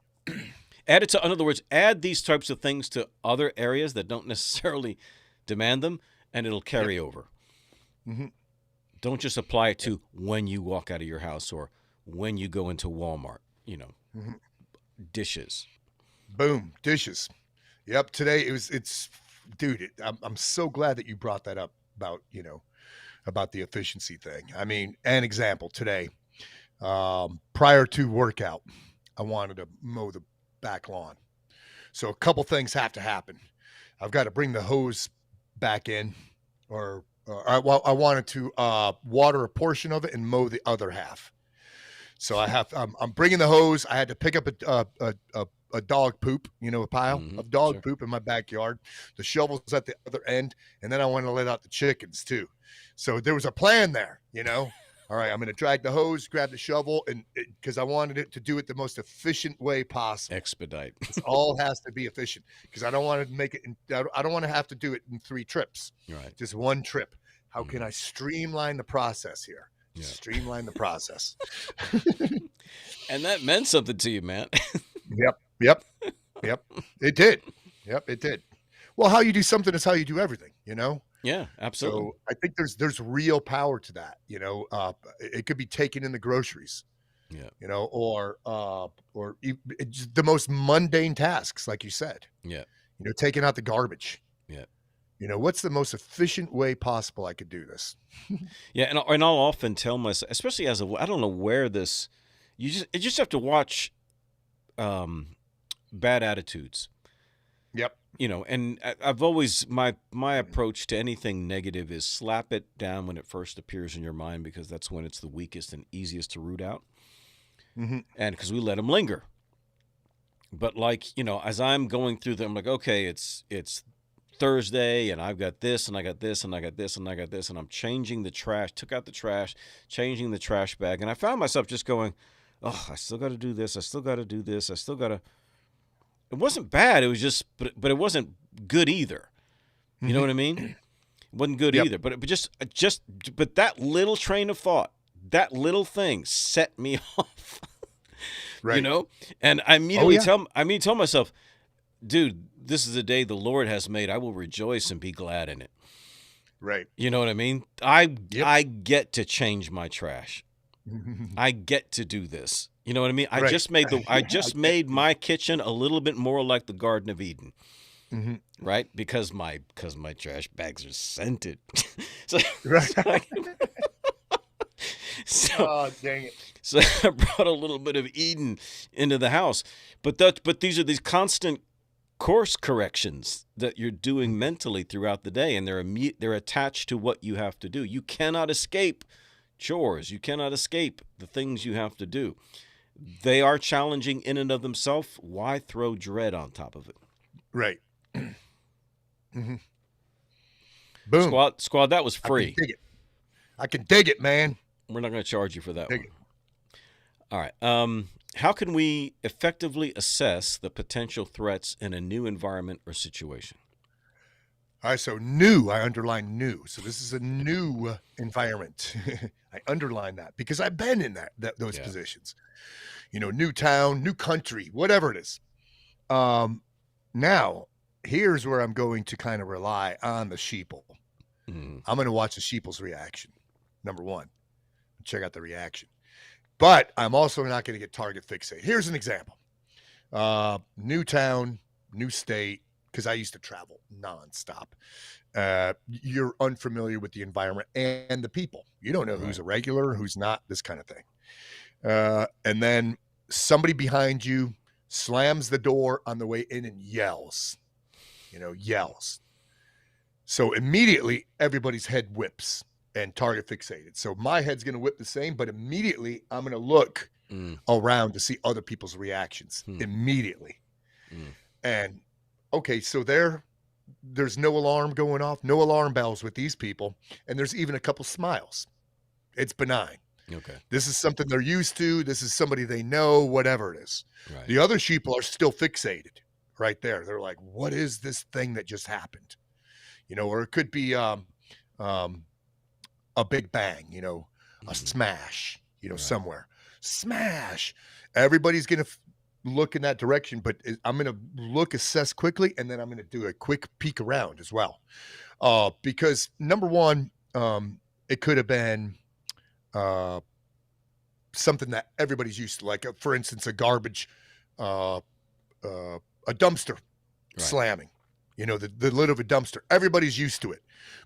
S2: Add it to, in other words, add these types of things to other areas that don't necessarily demand them, and it'll
S1: Yep.
S2: carry over.
S1: Mhm.
S2: Don't just apply it
S1: Yep.
S2: to when you walk out of your house or when you go into Walmart.
S1: Mhm.
S2: Dishes.
S1: Boom. Dishes. Yep. Today it's dude, I'm so glad that you brought that up about, about the efficiency thing. I mean, an example today, prior to workout, I wanted to mow the back lawn. So a couple things have to happen. I've got to bring the hose back in, or I wanted to water a portion of it and mow the other half. So I'm bringing the hose. I had to pick up a dog poop, a pile
S2: Mm-hmm.
S1: of dog
S2: Sure.
S1: poop in my backyard. The shovel's at the other end, and then I want to let out the chickens too. So there was a plan there. All right, I'm going to drag the hose, grab the shovel, and because I wanted it to do it the most efficient way possible.
S2: Expedite.
S1: This all has to be efficient because I don't want to make it. I don't want to have to do it in 3 trips,
S2: Right.
S1: just one trip. How can
S2: Mm-hmm.
S1: I streamline the process here?
S2: Yeah.
S1: Streamline the process.
S2: And that meant something to you, man.
S1: Yep. Yep. Yep. It did. Yep. It did. Well, how you do something is how you do everything.
S2: Yeah, absolutely.
S1: So I think there's real power to that. It could be taken in the groceries.
S2: Yeah.
S1: It's just the most mundane tasks, like you said.
S2: Yeah.
S1: Taking out the garbage.
S2: Yeah.
S1: What's the most efficient way possible I could do this?
S2: Yeah, and I'll often tell myself, especially I don't know where this, you just have to watch bad attitudes,
S1: Yep.
S2: and I've always my approach to anything negative is slap it down when it first appears in your mind because that's when it's the weakest and easiest to root out,
S1: Hmm.
S2: and because we let them linger. But as I'm going through them, I'm like, okay, it's Thursday, and I've got this, and I got this, and I got this, and I got this, and I'm changing the trash, took out the trash, changing the trash bag, and I found myself just going, oh, I still got to do this, I still got to do this, I still got to. It wasn't bad, it was just, but it wasn't good either. You know
S1: Hmm.
S2: what I mean? It wasn't good
S1: Yep.
S2: either, but that little train of thought, that little thing set me off.
S1: Right.
S2: And I
S1: Oh
S2: immediately
S1: yeah.
S2: tell myself, dude, this is a day the Lord has made. I will rejoice and be glad in it.
S1: Right.
S2: You know what I mean? I
S1: Yep.
S2: get to change my trash. I get to do this. You know what I mean? I
S1: Right.
S2: just made
S1: I get
S2: made
S1: to.
S2: my kitchen a little bit more like the Garden of Eden,
S1: Mhm.
S2: right? Because my trash bags are scented. so,
S1: Right.
S2: so, I- so
S1: Oh, dang it.
S2: so I brought a little bit of Eden into the house. But these are these constant course corrections that you're doing mentally throughout the day, and they're attached to what you have to do. You cannot escape chores. You cannot escape the things you have to do. They are challenging in and of themselves. Why throw dread on top of it?
S1: Right. Mhm. Boom.
S2: Squad, that was
S1: I can
S2: free.
S1: dig it. I can dig it, man.
S2: We're not going to charge you for that
S1: Dig
S2: one.
S1: it.
S2: All right. How can we effectively assess the potential threats in a new environment or situation?
S1: All right. So new, I underline new. So this is a new environment. I underline that because I've been in those
S2: Yeah.
S1: positions. New town, new country, whatever it is. Now, here's where I'm going to kind of rely on the sheeple.
S2: Mm,
S1: I'm going to watch the sheeple's reaction. Number one, check out the reaction. But I'm also not going to get target fixated. Here's an example. New town, new state, because I used to travel nonstop. You're unfamiliar with the environment and the people. You don't know who's
S2: right.
S1: a regular, who's not, this kind of thing. And then somebody behind you slams the door on the way in and yells. Yells. So immediately everybody's head whips and target fixated. So my head's going to whip the same, but immediately I'm going to look
S2: Mm,
S1: around to see other people's reactions
S2: Hmm.
S1: immediately.
S2: mm,
S1: And okay, so there's no alarm going off, no alarm bells with these people, and there's even a couple smiles. It's benign.
S2: okay.
S1: This is something they're used to. This is somebody they know, whatever it is.
S2: Right.
S1: The other sheeple are still fixated right there. They're like, what is this thing that just happened? Or it could be um, a big bang, a
S2: Mhm.
S1: smash,
S2: Right.
S1: somewhere. Smash. Everybody's going to look in that direction, but I'm going to assess quickly, and then I'm going to do a quick peek around as well. Because number one, it could have been uh, something that everybody's used to, like, for instance, a garbage, uh, a dumpster
S2: Right.
S1: slamming, the lid of a dumpster. Everybody's used to it.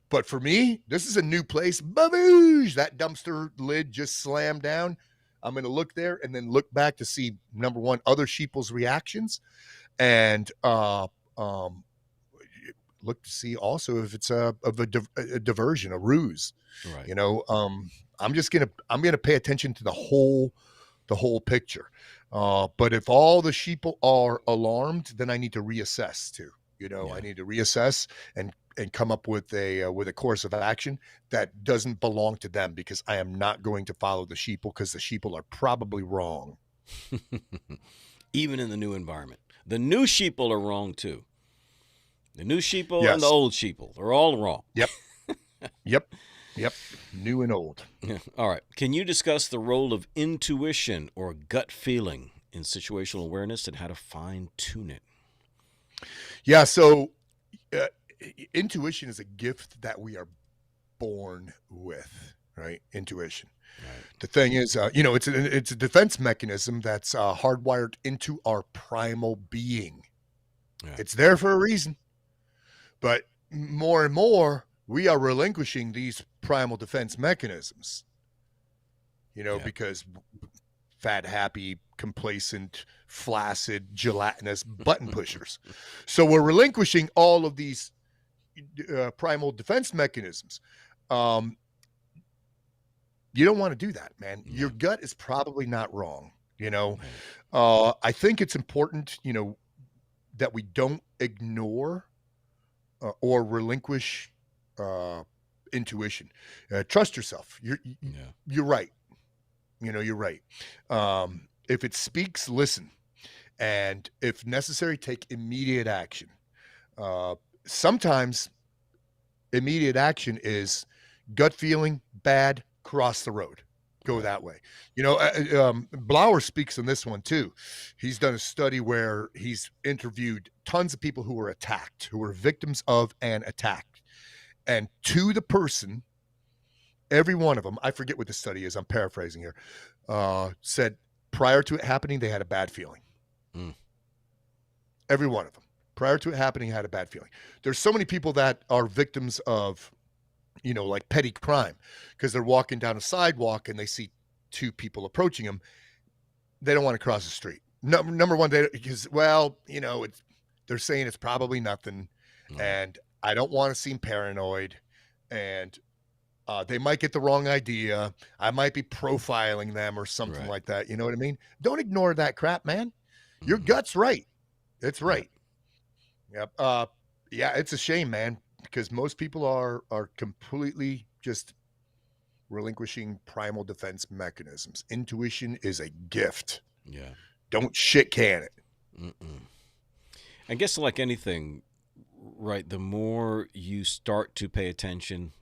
S1: But for me, this is a new place. Baboosh! That dumpster lid just slammed down. I'm going to look there and then look back to see, number one, other sheeple's reactions, and look to see also if it's a diversion, a ruse.
S2: Right.
S1: I'm gonna pay attention to the whole picture. But if all the sheeple are alarmed, then I need to reassess too.
S2: Yeah.
S1: I need to reassess and come up with a course of action that doesn't belong to them, because I am not going to follow the sheeple, because the sheeple are probably wrong.
S2: Even in the new environment. The new sheeple are wrong too. The new sheeple and the
S1: Yes.
S2: old sheeple, they're all wrong.
S1: Yep. Yep. Yep. New and old.
S2: All right. Can you discuss the role of intuition or gut feeling in situational awareness and how to fine tune it?
S1: Yeah. So uh, intuition is a gift that we are born with, right? Intuition.
S2: Right.
S1: The thing is, it's a defense mechanism that's hardwired into our primal being.
S2: Yeah.
S1: It's there for a reason, but more and more we are relinquishing these primal defense mechanisms.
S2: Yeah.
S1: Because fat, happy, complacent, flaccid, gelatinous button pushers. So we're relinquishing all of these primal defense mechanisms. You don't want to do that, man.
S2: Yeah.
S1: Your gut is probably not wrong.
S2: Right.
S1: I think it's important, that we don't ignore or relinquish intuition. Trust yourself.
S2: Yeah.
S1: You're right. You're right. If it speaks, listen, and if necessary, take immediate action. Sometimes immediate action is gut feeling bad, cross the road. go
S2: Right.
S1: that way. Blauer speaks on this one too. He's done a study where he's interviewed tons of people who were attacked, who were victims of an attack. And to the person, every one of them, I forget what the study is, I'm paraphrasing here, said prior to it happening, they had a bad feeling.
S2: Mm.
S1: Every one of them. Prior to it happening, had a bad feeling. There's so many people that are victims of, like petty crime because they're walking down a sidewalk and they see two people approaching them. They don't want to cross the street. Number one, because they're saying it's probably nothing,
S2: Right.
S1: and I don't want to seem paranoid, and they might get the wrong idea. I might be profiling them or something
S2: Right.
S1: like that. You know what I mean? Don't ignore that crap, man. Your
S2: Hmm.
S1: gut's right. It's
S2: Right.
S1: right. Yep. Yeah, it's a shame, man, because most people are completely just relinquishing primal defense mechanisms. Intuition is a gift.
S2: Yeah.
S1: Don't shit can it.
S2: Mm-mm. I guess like anything, right, the more you start to pay attention,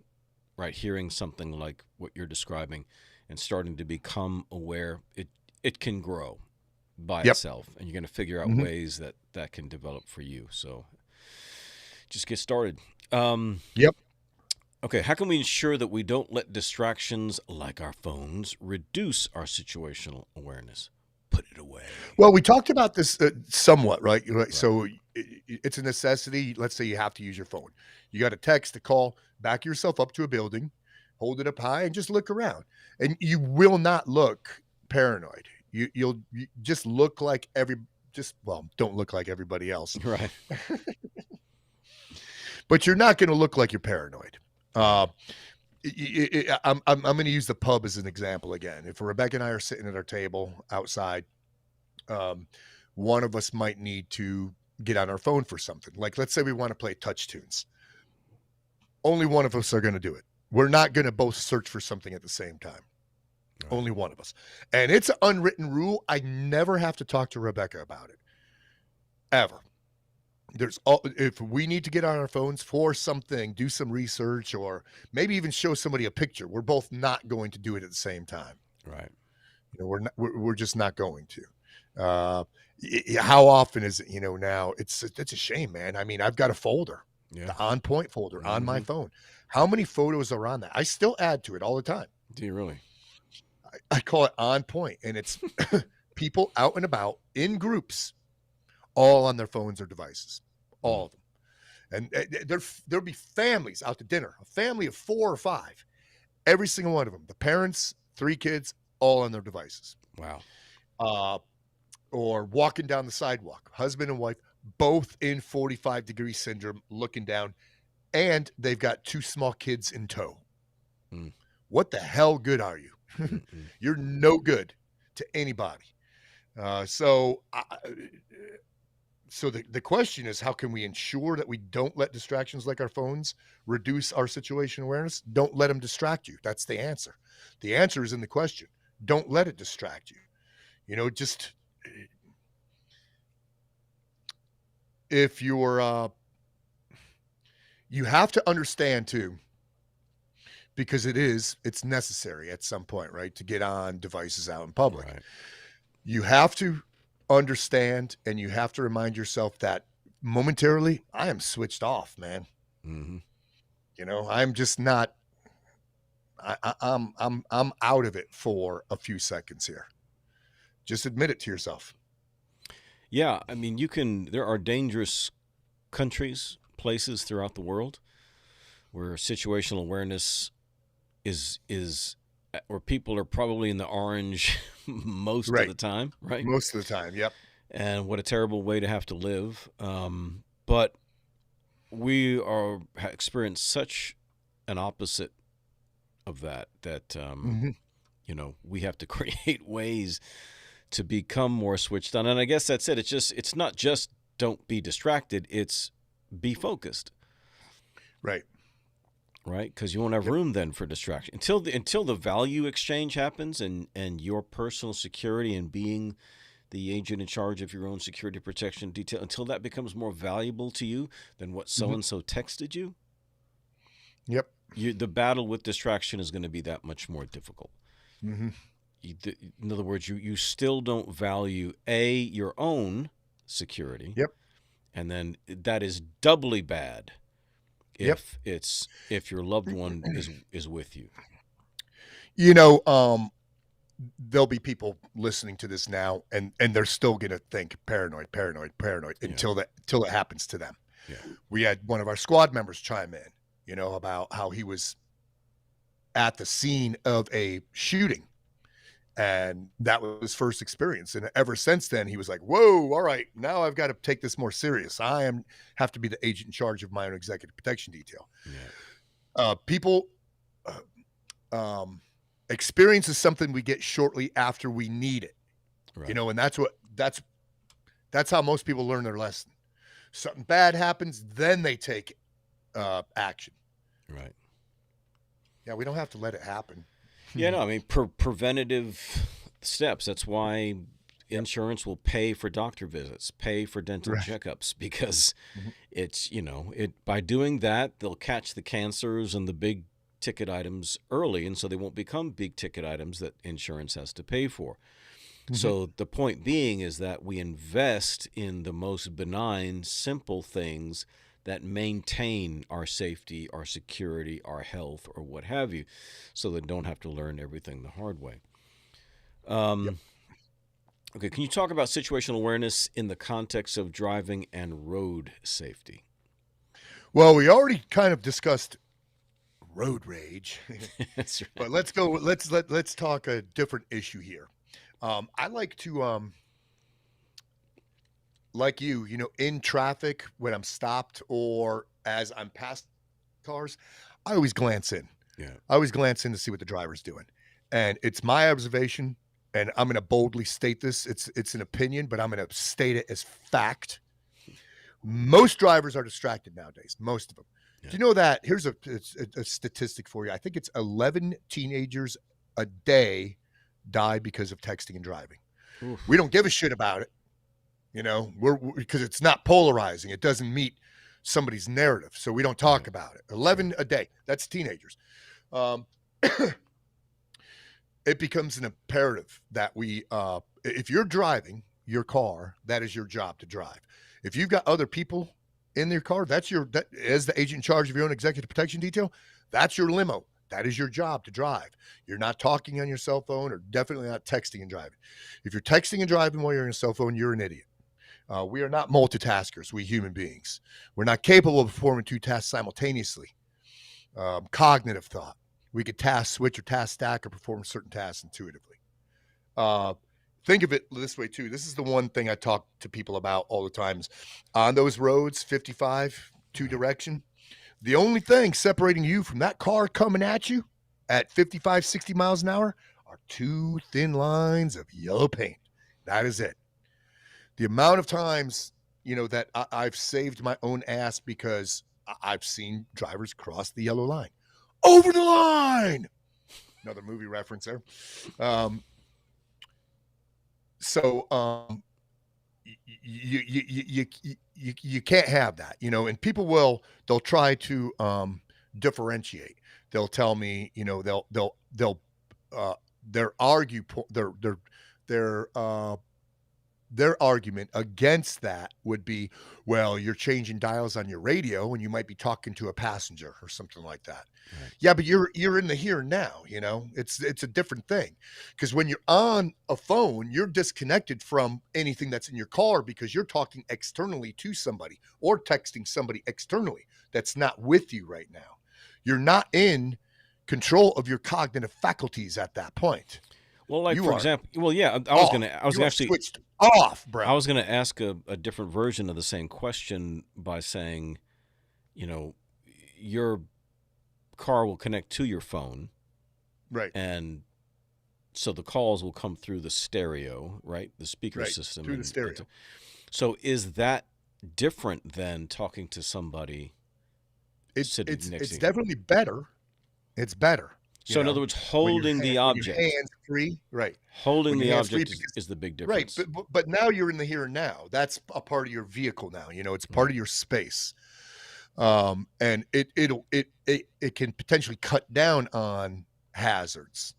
S2: right, hearing something like what you're describing and starting to become aware, it can grow by
S1: Yep.
S2: itself, and you're going to figure out
S1: Mhm.
S2: ways that can develop for you. So just get started. Um,
S1: Yep.
S2: okay, how can we ensure that we don't let distractions like our phones reduce our situational awareness? Put it away.
S1: Well, we talked about this somewhat, right?
S2: Right.
S1: So it's a necessity. Let's say you have to use your phone. You got a text, a call, back yourself up to a building, hold it up high, and just look around. And you will not look paranoid. You just look like don't look like everybody else,
S2: Right.
S1: but you're not going to look like you're paranoid.
S2: Right.
S1: Uh, I'm going to use the pub as an example again. If Rebecca and I are sitting at our table outside, um, one of us might need to get on our phone for something. Like, let's say we want to play touch tunes. Only one of us are going to do it. We're not going to both search for something at the same time.
S2: Right.
S1: Only one of us. And it's an unwritten rule. I never have to talk to Rebecca about it. Ever. If we need to get on our phones for something, do some research, or maybe even show somebody a picture, we're both not going to do it at the same time.
S2: Right.
S1: We're just not going to. How often is it? Now it's a shame, man. I mean, I've got a folder,
S2: Yeah.
S1: the On Point folder on my
S2: Hmm.
S1: phone. How many photos are on that? I still add to it all the time.
S2: Do you really?
S1: I call it On Point, and it's people out and about in groups, all on their phones or devices,
S2: Mm.
S1: all of them. And there'll be families out to dinner, a family of 4 or 5, every single one of them, the parents, 3 kids, all on their devices.
S2: Wow.
S1: Uh, or walking down the sidewalk, husband and wife, both in 45-degree syndrome, looking down, and they've got 2 small kids in tow.
S2: Mm.
S1: What the hell good are you?
S2: Mm-mm.
S1: You're no good to anybody. So the question is, how can we ensure that we don't let distractions like our phones reduce our situation awareness? Don't let them distract you. That's the answer. The answer is in the question. Don't let it distract you. Just if you have to understand too, because it's necessary at some point, right, to get on devices out in public.
S2: Right.
S1: You have to understand, and you have to remind yourself that momentarily I am switched off, man.
S2: Hmm.
S1: I'm just not. I'm out of it for a few seconds here. Just admit it to yourself.
S2: Yeah. I mean, there are dangerous countries, places throughout the world where situational awareness is where people are probably in the orange most of
S1: Right.
S2: the time, right?
S1: Most of the time. Yep.
S2: And what a terrible way to have to live. But we experience such an opposite of that
S1: Hmm.
S2: we have to create ways to become more switched on. And I guess that's it. It's not just don't be distracted. It's be focused.
S1: Right.
S2: Right, because you won't have
S1: Yep.
S2: room then for distraction until the value exchange happens, and your personal security and being the agent in charge of your own security protection detail, until that becomes more valuable to you than what so
S1: Hmm.
S2: and so texted
S1: Yep.
S2: the battle with distraction is going to be that much more difficult.
S1: Hmm.
S2: In other words, you still don't value your own security,
S1: Yep.
S2: and then that is doubly bad
S1: Yep.
S2: if your loved one is with you.
S1: You know, there'll be people listening to this now, and they're still gonna think paranoid, paranoid, paranoid
S2: Yeah,
S1: until it happens to them.
S2: yeah,
S1: We had one of our squad members chime in, about how he was at the scene of a shooting, and that was his first experience. And ever since then, he was like, "Whoa, all right, now I've got to take this more serious. Have to be the agent in charge of my own executive protection detail."
S2: yeah.
S1: People um, experience is something we get shortly after we need it,
S2: Right,
S1: and that's how most people learn their lesson. Something bad happens, then they take action.
S2: right.
S1: Yeah, we don't have to let it happen.
S2: Yeah, no, I mean preventative steps. That's why
S1: Yep.
S2: insurance will pay for doctor visits, pay for dental
S1: Right.
S2: checkups, because
S1: Mhm.
S2: it's it by doing that they'll catch the cancers and the big ticket items early, and so they won't become big ticket items that insurance has to pay for.
S1: Mhm.
S2: So the point being is that we invest in the most benign, simple things that maintain our safety, our security, our health, or what have you, so they don't have to learn everything the hard way.
S1: Yep.
S2: Um, okay, can you talk about situational awareness in the context of driving and road safety?
S1: Well, we already kind of discussed road rage,
S2: That's
S1: but
S2: right.
S1: let's talk a different issue here. I like to like in traffic when I'm stopped or as I'm past cars, I always glance in.
S2: Yeah.
S1: I always glance in to see what the driver's doing. And it's my observation, and I'm going to boldly state this. It's an opinion, but I'm going to state it as fact. Most drivers are distracted nowadays, most of them.
S2: Yeah.
S1: Do you know that? Here's a statistic for you. I think it's 11 teenagers a day die because of texting and driving. We
S2: Oof.
S1: don't give a shit about it, we're because it's not polarizing. It doesn't meet somebody's narrative, so we don't talk
S2: Right.
S1: about it.
S2: Sure.
S1: 11 a day. That's teenagers. Um, it becomes an imperative that if you're driving your car, that is your job to drive. If you've got other people in your car, that as the agent in charge of your own executive protection detail, that's your limo. That is your job to drive. You're not talking on your cell phone, or definitely not texting and driving. If you're texting and driving while you're on your cell phone, you're an idiot. We are not multitaskers, we human beings. We're not capable of performing two tasks simultaneously. Cognitive thought. We could task switch or task stack or perform certain tasks intuitively. Uh, think of it this way too. This is the one thing I talk to people about all the times. On those roads, 55, two
S2: Right.
S1: direction, the only thing separating you from that car coming at you at 55, 60 miles an hour are two thin lines of yellow paint. That is it. The amount of times, that I've saved my own ass because I've seen drivers cross the yellow line. Over the line! Another movie reference there. Um, so you can't have that, and people they'll try to differentiate. They'll tell me, they'll uh, their argue their their argument against that would be, well, you're changing dials on your radio and you might be talking to a passenger or something like that.
S2: Right.
S1: Yeah, but you're in the here and now, it's a different thing. Because when you're on a phone, you're disconnected from anything that's in your car because you're talking externally to somebody or texting somebody externally that's not with you right now. You're not in control of your cognitive faculties at that point.
S2: Well, like
S1: You
S2: for
S1: are
S2: example, well, yeah,
S1: off.
S2: I was
S1: You are
S2: actually,
S1: switched off,
S2: I
S1: bro.
S2: was gonna ask a different version of the same question by saying, you know, your car will connect to your phone,
S1: Right.
S2: and so the calls will come through the stereo, right, the speaker
S1: Right,
S2: system,
S1: through the stereo.
S2: so is that different than talking to somebody sitting next
S1: It's
S2: to you?
S1: definitely better. It's better,
S2: So in other words,
S1: when you're hands free, right?
S2: holding
S1: When you're
S2: the
S1: hands free,
S2: object
S1: because
S2: is the big
S1: right,
S2: difference.
S1: but now you're in the here and now. That's a part of your vehicle now. It's part
S2: Right.
S1: of your space. And it can potentially cut down on hazards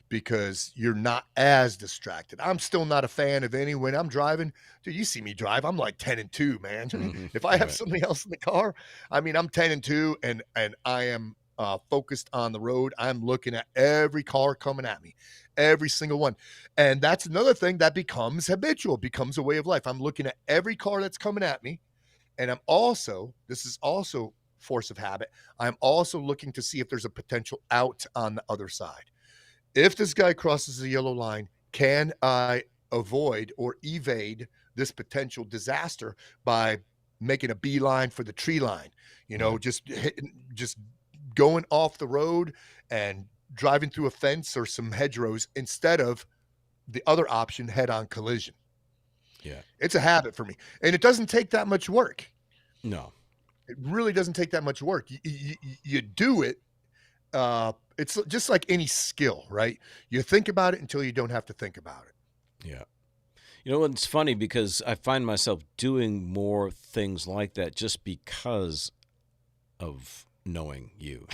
S1: because you're not as distracted. I'm still not a fan of any when I'm driving. Dude, you see me drive. I'm like 10 and 2, man.
S2: Hmm.
S1: If I have
S2: Right.
S1: somebody else in the car, I mean, I'm 10 and 2 and I am focused on the road. I'm looking at every car coming at me, every single one. And that's another thing that becomes habitual, becomes a way of life. I'm looking at every car that's coming at me. And I'm also, this is also force of habit. I'm also looking to see if there's a potential out on the other side. If this guy crosses the yellow line, can I avoid or evade this potential disaster by making a beeline for the tree line?
S2: Right.
S1: Just going off the road and driving through a fence or some hedgerows instead of the other option, head-on collision.
S2: Yeah.
S1: It's a habit for me, and it doesn't take that much work.
S2: No.
S1: It really doesn't take that much work. You do it. It's just like any skill, right? You think about it until you don't have to think about it.
S2: Yeah. You know, it's funny because I find myself doing more things like that just because of knowing you.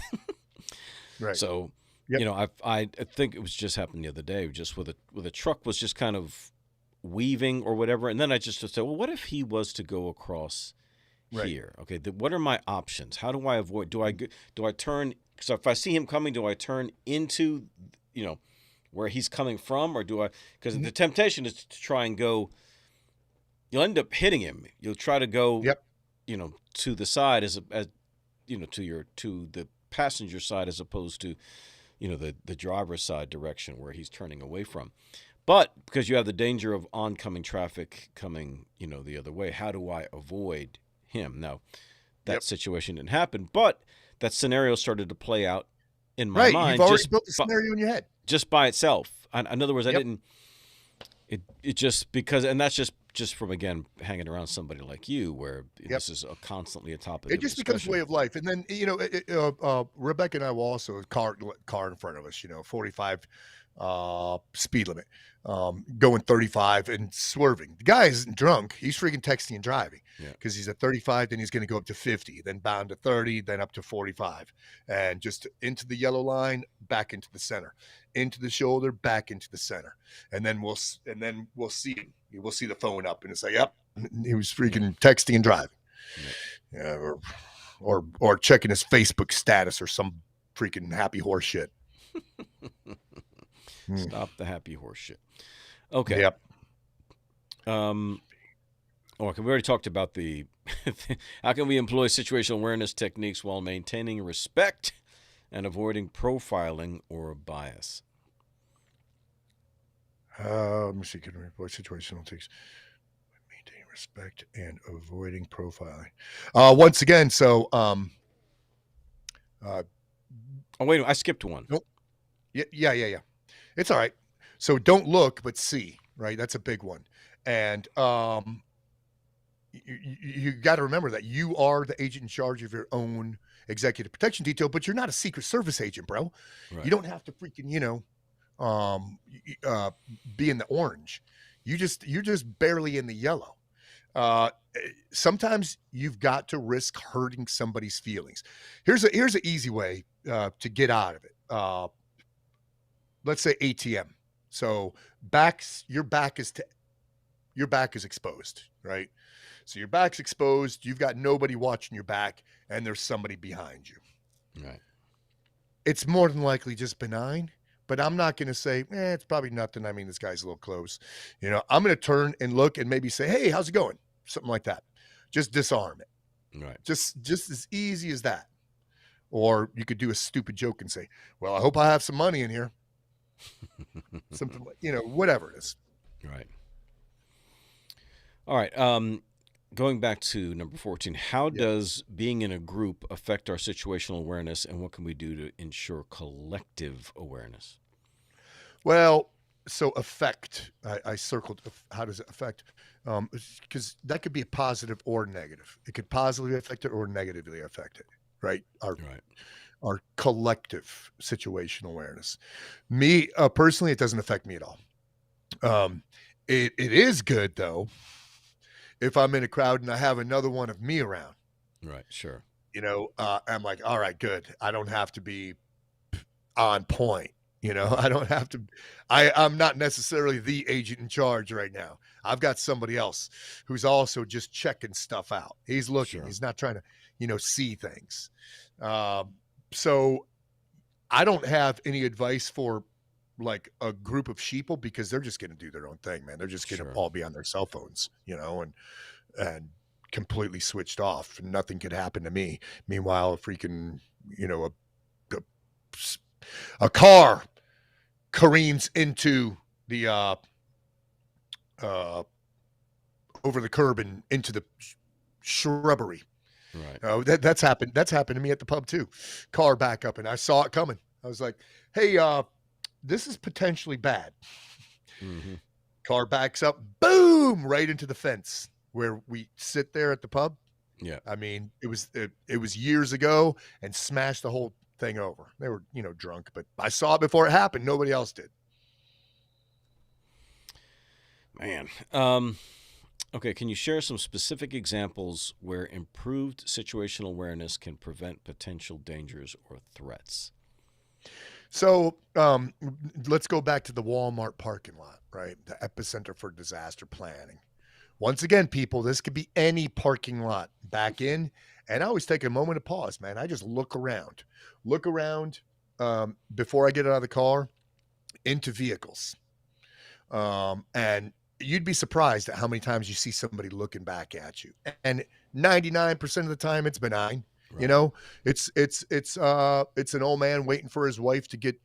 S1: Right.
S2: So,
S1: Yep.
S2: I think it was just happened the other day, just with a truck was just kind of weaving or whatever, and then I just said, well, what if he was to go across
S1: Right.
S2: here? Okay, what are my options? How do I avoid? Do I turn? So if I see him coming, do I turn into, you know, where he's coming from, or do I? Because
S1: Mhm.
S2: the temptation is to try and go. You'll end up hitting him. You'll try to go,
S1: Yep.
S2: to the side as to the passenger side as opposed to the driver's side direction where he's turning away from. But because you have the danger of oncoming traffic coming, the other way, how do I avoid him? Now, that
S1: Yep.
S2: situation didn't happen, but that scenario started to play out in my
S1: Right. You've
S2: mind
S1: already built the scenario in your head.
S2: just by itself. In other words, I
S1: Yep.
S2: didn't. It just because, and that's just from again hanging around somebody like you, where
S1: Yep.
S2: this is constantly a topic
S1: It
S2: of
S1: just becomes a way
S2: discussion.
S1: of life. And then, Rebecca and I will also car in front of us, 45 speed limit, going 35 and swerving. The guy isn't drunk. He's freaking texting and driving
S2: Yeah,
S1: because he's at 35. Then he's going to go up to 50, then bound to 30, then up to 45, and just into the yellow line, back into the center, into the shoulder, back into the center. And then we'll see him. We'll see the phone up and it's like, yep, he was
S2: yeah,
S1: freaking texting and driving.
S2: yeah.
S1: Yeah, or checking his Facebook status or some freaking happy horse shit. Mm,
S2: Stop the happy horse shit. Okay.
S1: yep.
S2: Um. Okay. We already talked about the how can we employ situational awareness techniques while maintaining respect and avoiding profiling or bias.
S1: Let me see. Can we avoid situational takes maintaining respect and avoiding profiling? Once again, so uh,
S2: Oh wait, I skipped one.
S1: nope. Yeah. It's all right. So don't look, but see. Right. That's a big one. And you got to remember that you are the agent in charge of your own executive protection detail, but you're not a Secret Service agent, bro. You
S2: Right.
S1: don't have to freaking, um, be in the orange. You're just barely in the yellow. Sometimes you've got to risk hurting somebody's feelings. Here's an easy way to get out of it. Let's say ATM. So your back is exposed, right? So your back's exposed, you've got nobody watching your back, and there's somebody behind you.
S2: Right.
S1: It's more than likely just benign, but I'm not going to say, it's probably nothing. I mean, this guy's a little close. I'm going to turn and look and maybe say, hey, how's it going? Something like that. Just disarm it.
S2: Right.
S1: Just as easy as that. Or you could do a stupid joke and say, well, I hope I have some money in here. Something like, whatever it is.
S2: Right. All right. Going back to number 14, how
S1: Yep.
S2: does being in a group affect our situational awareness, and what can we do to ensure collective awareness?
S1: Well, so affect, I circled, how does it affect? Because that could be a positive or negative. It could positively affect it or negatively affect it, right?
S2: Right.
S1: Our collective situational awareness. Me, personally, it doesn't affect me at all. It is good though if I'm in a crowd and I have another one of me around.
S2: Right. Sure.
S1: I'm like, all right, good. I don't have to be on point. I don't have to. I'm not necessarily the agent in charge right now. I've got somebody else who's also just checking stuff out. He's looking.
S2: Sure.
S1: He's not trying to, see things. So I don't have any advice for like a group of sheeple because they're just going to do their own thing, man. They're just going to
S2: Sure.
S1: all be on their cell phones, and completely switched off. Nothing could happen to me. Meanwhile, a freaking, a, a car careens into the uh over the curb and into the shrubbery.
S2: Right.
S1: That's happened. That's happened to me at the pub too. Car back up, and I saw it coming. I was like, "Hey, this is potentially bad."
S2: Hmm.
S1: Car backs up, boom, right into the fence where we sit there at the pub.
S2: Yeah.
S1: I mean, it was years ago, and smashed the whole thing over. They were, drunk, but I saw it before it happened. Nobody else did.
S2: Man. Okay, can you share some specific examples where improved situational awareness can prevent potential dangers or threats?
S1: So let's go back to the Walmart parking lot, right? The epicenter for disaster planning. Once again, people, this could be any parking lot. Back in, and I always take a moment to pause, man. I just look around before I get out of the car into vehicles. And you'd be surprised at how many times you see somebody looking back at you. And 99% of the time it's benign. You
S2: Right.
S1: know, it's an old man waiting for his wife to get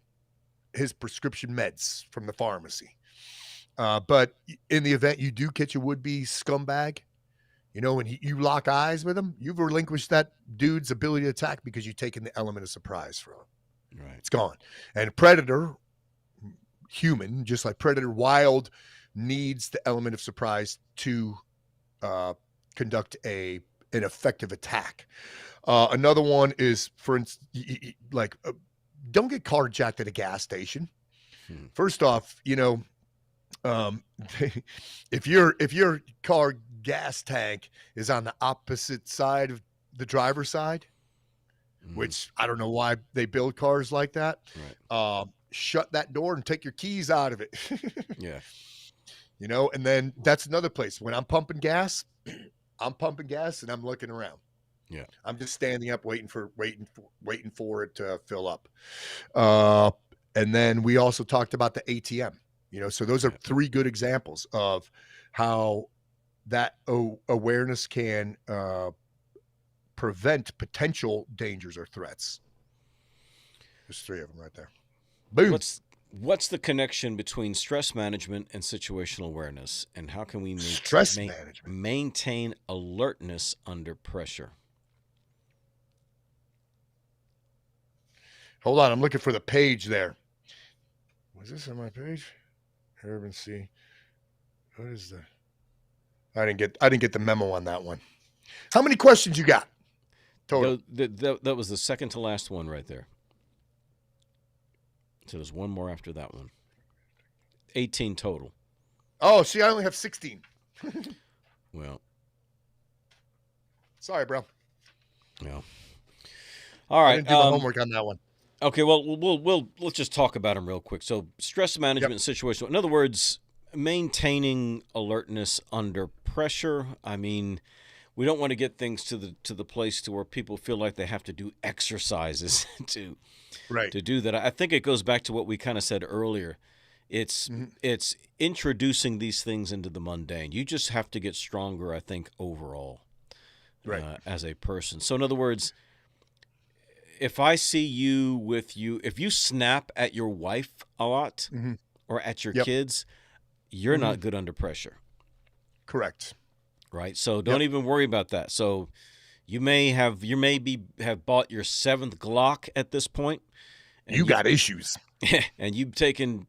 S1: his prescription meds from the pharmacy. But in the event you do catch a would-be scumbag, when you lock eyes with him, you've relinquished that dude's ability to attack because you've taken the element of surprise from him.
S2: Right.
S1: It's gone. And predator, human, just like predator, wild, needs the element of surprise to conduct an effective attack. Another one is, for instance, don't get carjacked at a gas station. First off, if your car gas tank is on the opposite side of the driver's side, which I don't know why they build cars like that.
S2: Right.
S1: Shut that door and take your keys out of it.
S2: Yeah.
S1: And then that's another place. When I'm pumping gas and I'm looking around.
S2: Yeah.
S1: I'm just standing up waiting for it to fill up. And then we also talked about the ATM. So those are three good examples of how that awareness can prevent potential dangers or threats. There's three of them right there. Boom.
S2: What's the connection between stress management and situational awareness, and how can we maintain alertness under pressure?
S1: Hold on, I'm looking for the page there. Was this on my page? Urban C. What is the? I didn't get the memo on that one. How many questions you got? Total.
S2: That was the second to last one right there. So there's one more after that one. 18 total.
S1: Oh, see, I only have 16.
S2: Well.
S1: Sorry, bro.
S2: Yeah. All right.
S1: I didn't do my homework on that one.
S2: Okay, well, let's just talk about them real quick. So, stress management and situational. In other words, maintaining alertness under pressure. I mean, we don't want to get things to the place to where people feel like they have to do exercises to do that. I think it goes back to what we kind of said earlier. It's introducing these things into the mundane. You just have to get stronger, I think, overall, as a person. So, in other words, if I see if you snap at your wife a lot or at your kids, you're not good under pressure.
S1: Correct.
S2: Right. So don't even worry about that. So you may have bought your 7th Glock at this point. And
S1: you got issues.
S2: And you've taken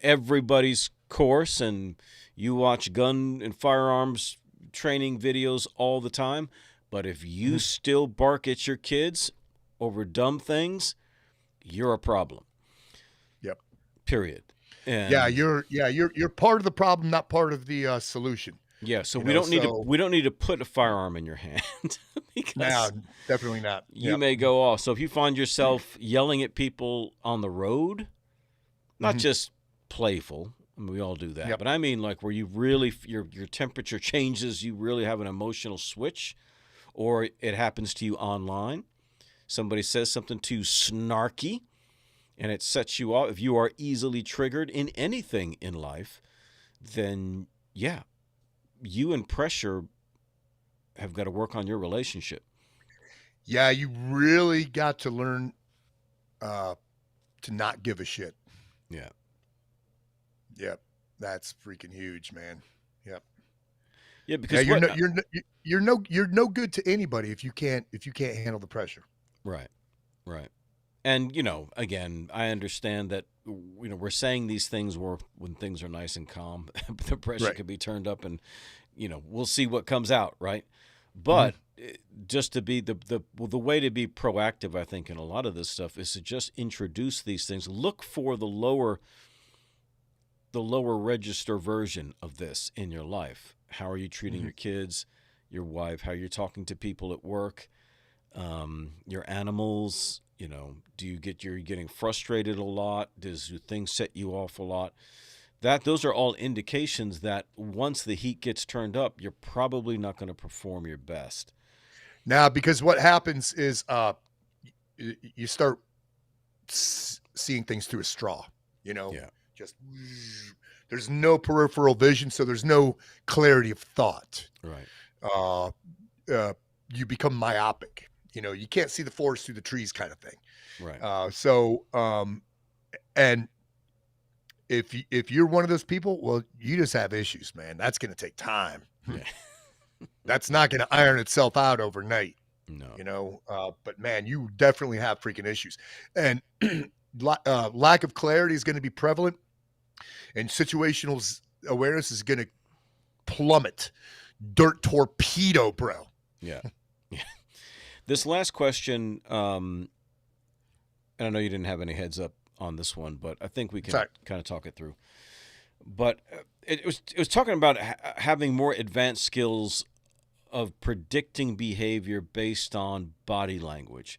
S2: everybody's course and you watch gun and firearms training videos all the time. But if you still bark at your kids over dumb things, you're a problem.
S1: Yep.
S2: Period. And
S1: you're part of the problem, not part of the solution.
S2: Yeah, so we don't need to put a firearm in your hand.
S1: No,
S2: because
S1: definitely not.
S2: you
S1: Yep.
S2: may go off. So if you find yourself yelling at people on the road, not
S1: Mhm.
S2: just playful, I mean, we all do that,
S1: Yep.
S2: but I mean like where you really your temperature changes, you really have an emotional switch, or it happens to you online. Somebody says something too snarky and it sets you off. If you are easily triggered in anything in life, then yeah, you and pressure have got to work on your relationship.
S1: Yeah, you really got to learn uh, to not give a shit.
S2: Yeah.
S1: Yep. That's freaking huge, man. Yep.
S2: Yeah,
S1: Yeah,
S2: because what
S1: you're no good to anybody if you can't handle the pressure.
S2: right. Right. And again, I understand that we're saying these things when things are nice and calm, the pressure
S1: Right.
S2: could be turned up, and we'll see what comes out, right?
S1: Mhm.
S2: But just to be the way to be proactive, I think, in a lot of this stuff is to just introduce these things. Look for the lower register version of this in your life. How are you treating
S1: Mhm.
S2: your kids, your wife? How you're talking to people at work? Your animals. Do you're getting frustrated a lot? Do things set you off a lot? Those are all indications that once the heat gets turned up, you're probably not going to perform your best.
S1: Now, because what happens is you start seeing things through a straw, you know,
S2: Yeah.
S1: just there's no peripheral vision, so there's no clarity of thought.
S2: Right.
S1: Uh, uh, you become myopic. You know, you can't see the forest through the trees, kind of thing.
S2: Right.
S1: And if you're one of those people, well, you just have issues, man. That's going to take time.
S2: Yeah.
S1: That's not going to iron itself out overnight.
S2: No.
S1: But man, you definitely have freaking issues, and lack of clarity is going to be prevalent, and situational awareness is going to plummet. Dirt torpedo, bro.
S2: Yeah. Yeah. This last question, and I know you didn't have any heads up on this one, but I think we can
S1: Sorry.
S2: kind of talk it through. But it was talking about having more advanced skills of predicting behavior based on body language.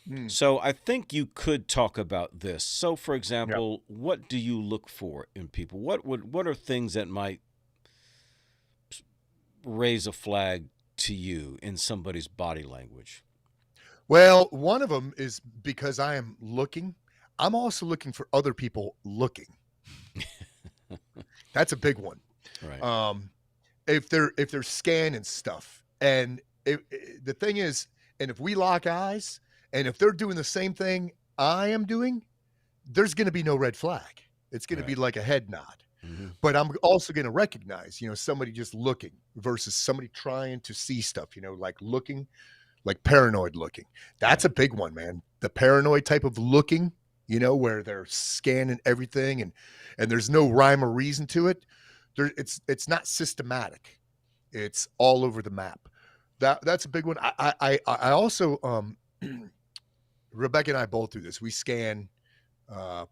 S1: Mm,
S2: So I think you could talk about this. So, for
S1: yeah.
S2: example, what do you look for in people? What are things that might raise a flag to you in somebody's body language?
S1: Well, one of them is because I am looking. I'm also looking for other people looking. That's a big one.
S2: Right.
S1: Um, if they're scanning stuff, and the thing is, and if we lock eyes, and if they're doing the same thing I am doing, there's going to be no red flag. It's going to be
S2: Right.
S1: like a head nod.
S2: Hmm.
S1: But I'm also going to recognize, somebody just looking versus somebody trying to see stuff, like looking, like paranoid looking. That's
S2: Right.
S1: a big one, man. The paranoid type of looking, where they're scanning everything and there's no rhyme or reason to it. It's not systematic. It's all over the map. That's a big one. I also Rebecca and I both do this. We scan uh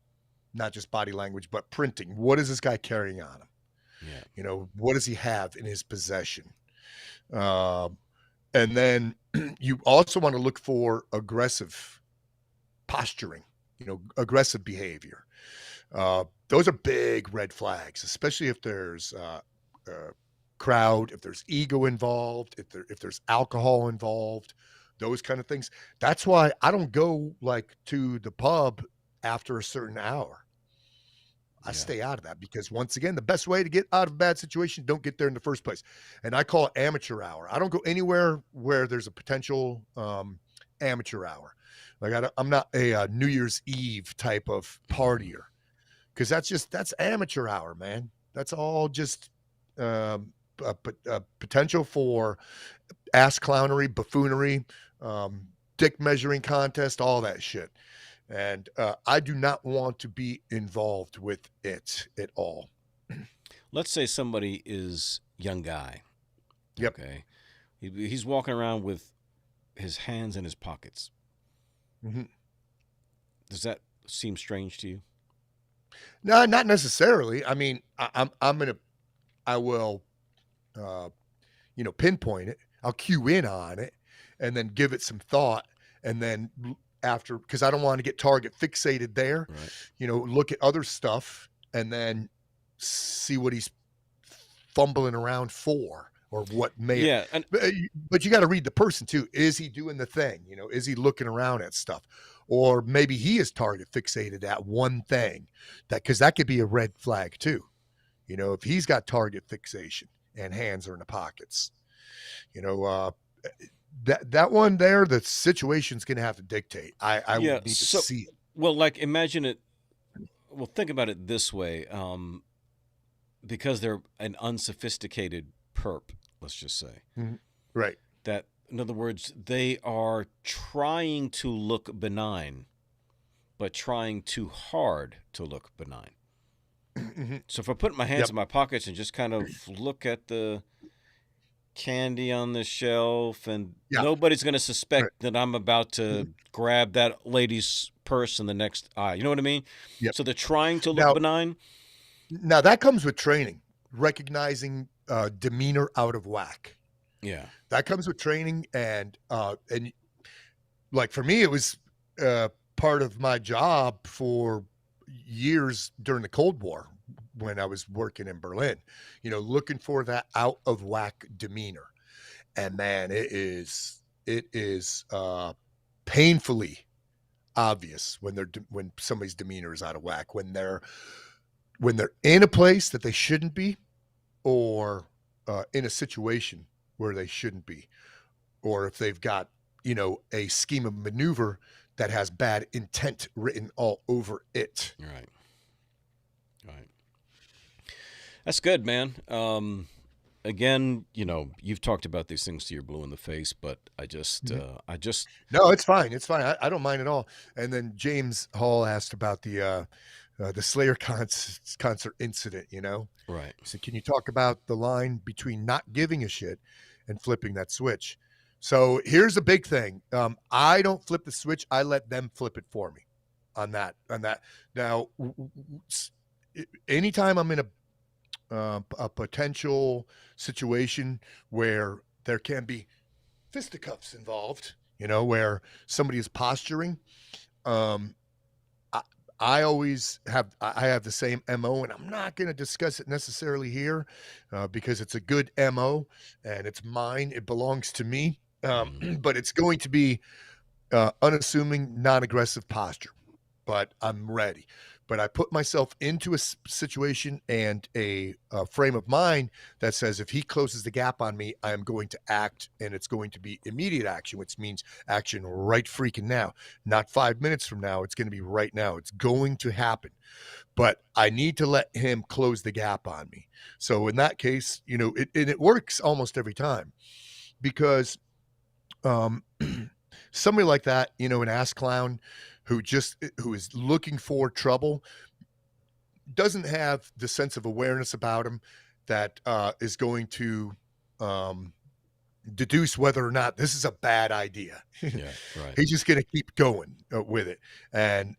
S1: not just body language, but printing. What is this guy carrying on him?
S2: Yeah.
S1: What does he have in his possession? Um, and then you also want to look for aggressive posturing, aggressive behavior. Those are big red flags, especially if there's crowd, if there's ego involved, if there's alcohol involved, those kind of things. That's why I don't go like to the pub after a certain hour. I
S2: Yeah.
S1: stay out of that because once again, the best way to get out of a bad situation, don't get there in the first place. And I call it amateur hour. I don't go anywhere where there's a potential amateur hour. Like I'm not a New Year's Eve type of partier because that's amateur hour, man. That's all just potential for ass clownery, buffoonery, dick measuring contest, all that shit. And I do not want to be involved with it at all.
S2: Let's say somebody is young guy.
S1: Yep.
S2: Okay. He's walking around with his hands in his pockets.
S1: Mhm.
S2: Does that seem strange to you?
S1: No, not necessarily. I mean, I will, uh, pinpoint it. I'll cue in on it, and then give it some thought, and then after, because I don't want to get target fixated there,
S2: Right.
S1: look at other stuff and then see what he's fumbling around for, or what may.
S2: Yeah, and
S1: But you got to read the person too. Is he doing the thing? Is he looking around at stuff, or maybe he is target fixated at one thing, because that could be a red flag too. If he's got target fixation and hands are in the pockets, you know, uh, that one there, the situation's going to have to dictate. I
S2: yeah,
S1: would need to
S2: so
S1: see it.
S2: well, like imagine it. Well, think about it this way. Because they're an unsophisticated perp, let's just say.
S1: Mhm. Right.
S2: That, in other words, they are trying to look benign, but trying too hard to look benign.
S1: Mhm.
S2: So if I put my hands
S1: Yep.
S2: in my pockets and just kind of look at the candy on the shelf, and
S1: Yeah.
S2: nobody's going to
S1: Right.
S2: suspect that I'm about
S1: Mhm.
S2: to grab that lady's purse in the next eye. You know what I mean?
S1: Yep.
S2: So they're trying to look
S1: Now,
S2: benign.
S1: now that comes with training, recognizing demeanor out of whack.
S2: Yeah.
S1: That comes with training, and like for me, it was part of my job for years during the Cold War when I was working in Berlin. Looking for that out of whack demeanor, and man, it is painfully obvious when somebody's demeanor is out of whack, when they're in a place that they shouldn't be, or in a situation where they shouldn't be, or if they've got a scheme of maneuver that has bad intent written all over it.
S2: Right. Right. That's good, man. Again, you've talked about these things till you're blue in the face, but
S1: Mhm.
S2: I just,
S1: No, it's fine. It's fine. I don't mind at all. And then James Hall asked about the Slayer concert incident.
S2: right.
S1: He said, "Can you talk about the line between not giving a shit and flipping that switch?" So here's a big thing. I don't flip the switch. I let them flip it for me on that. Now, anytime I'm in a potential situation where there can be fisticuffs involved, where somebody is posturing, um, I, I always I have the same MO, and I'm not going to discuss it necessarily here because it's a good MO and it's mine. It belongs to me.
S2: Mm,
S1: But it's going to be unassuming, non-aggressive posture, but I'm ready. But I put myself into a situation and a frame of mind that says if he closes the gap on me, I am going to act, and it's going to be immediate action, which means action right freaking now, not 5 minutes from now. It's going to be right now. It's going to happen, but I need to let him close the gap on me. So in that case, it works almost every time because um, somebody like that, an ass clown who is looking for trouble, doesn't have the sense of awareness about him that is going to um, deduce whether or not this is a bad idea.
S2: yeah. Right.
S1: He's just going to keep going with it, and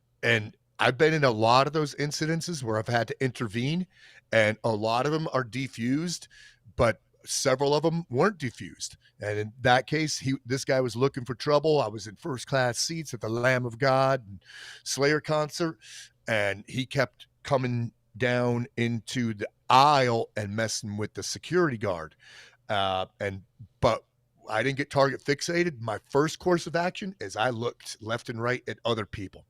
S1: I've been in a lot of those incidences where I've had to intervene, and a lot of them are defused, but several of them weren't defused. And in that case, this guy was looking for trouble. I was in first class seats at the Lamb of God and Slayer concert, and he kept coming down into the aisle and messing with the security guard. And but I didn't get target fixated. My first course of action is I looked left and right at other people.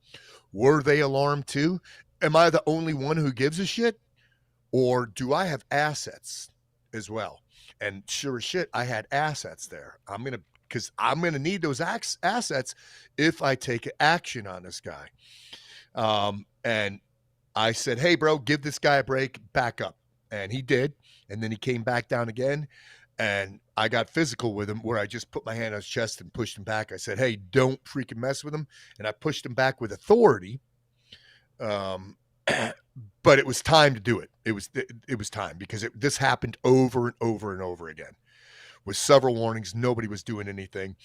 S1: Were they alarmed too? Am I the only one who gives a shit? Or do I have assets as well? And sure as shit, I had assets there. Because I'm gonna need those assets if I take action on this guy. And I said, "Hey, bro, give this guy a break. Back up." And he did. And then he came back down again. And I got physical with him where I just put my hand on his chest and pushed him back. I said, "Hey, don't freaking mess with him." And I pushed him back with authority. Um, but it was time to do it. It was time because this happened over and over and over again with several warnings. Nobody was doing anything.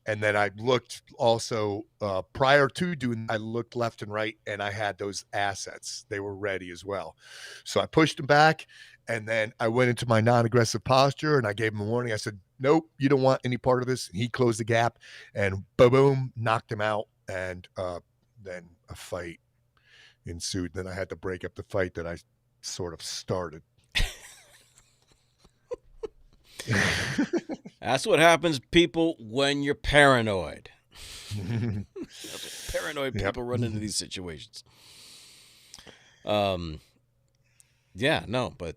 S1: And then I looked also prior to doing, I looked left and right, and I had those assets. They were ready as well. So I pushed him back, And then I went into my non-aggressive posture and I gave him a warning. I said, nope, you don't want any part of this. And he closed the gap and boom, knocked him out. And then a fight ensued. Then I had to break up the fight that I sort of started.
S2: That's what happens, people, when you're paranoid. That's what paranoid people run into these situations. Yeah, no, but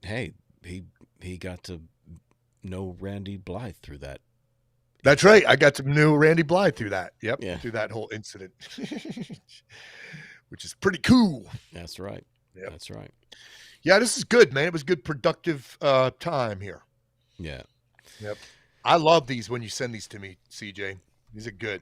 S2: hey, he got to know Randy Blythe through that.
S1: That's right. I got to know Randy Blythe through that. Yep.
S2: Yeah.
S1: Through that whole incident, which is pretty cool.
S2: That's right.
S1: Yep.
S2: That's right.
S1: Yeah, this is good, man. It was good, productive time here.
S2: Yeah.
S1: Yep. I love these when you send these to me, CJ. These are good.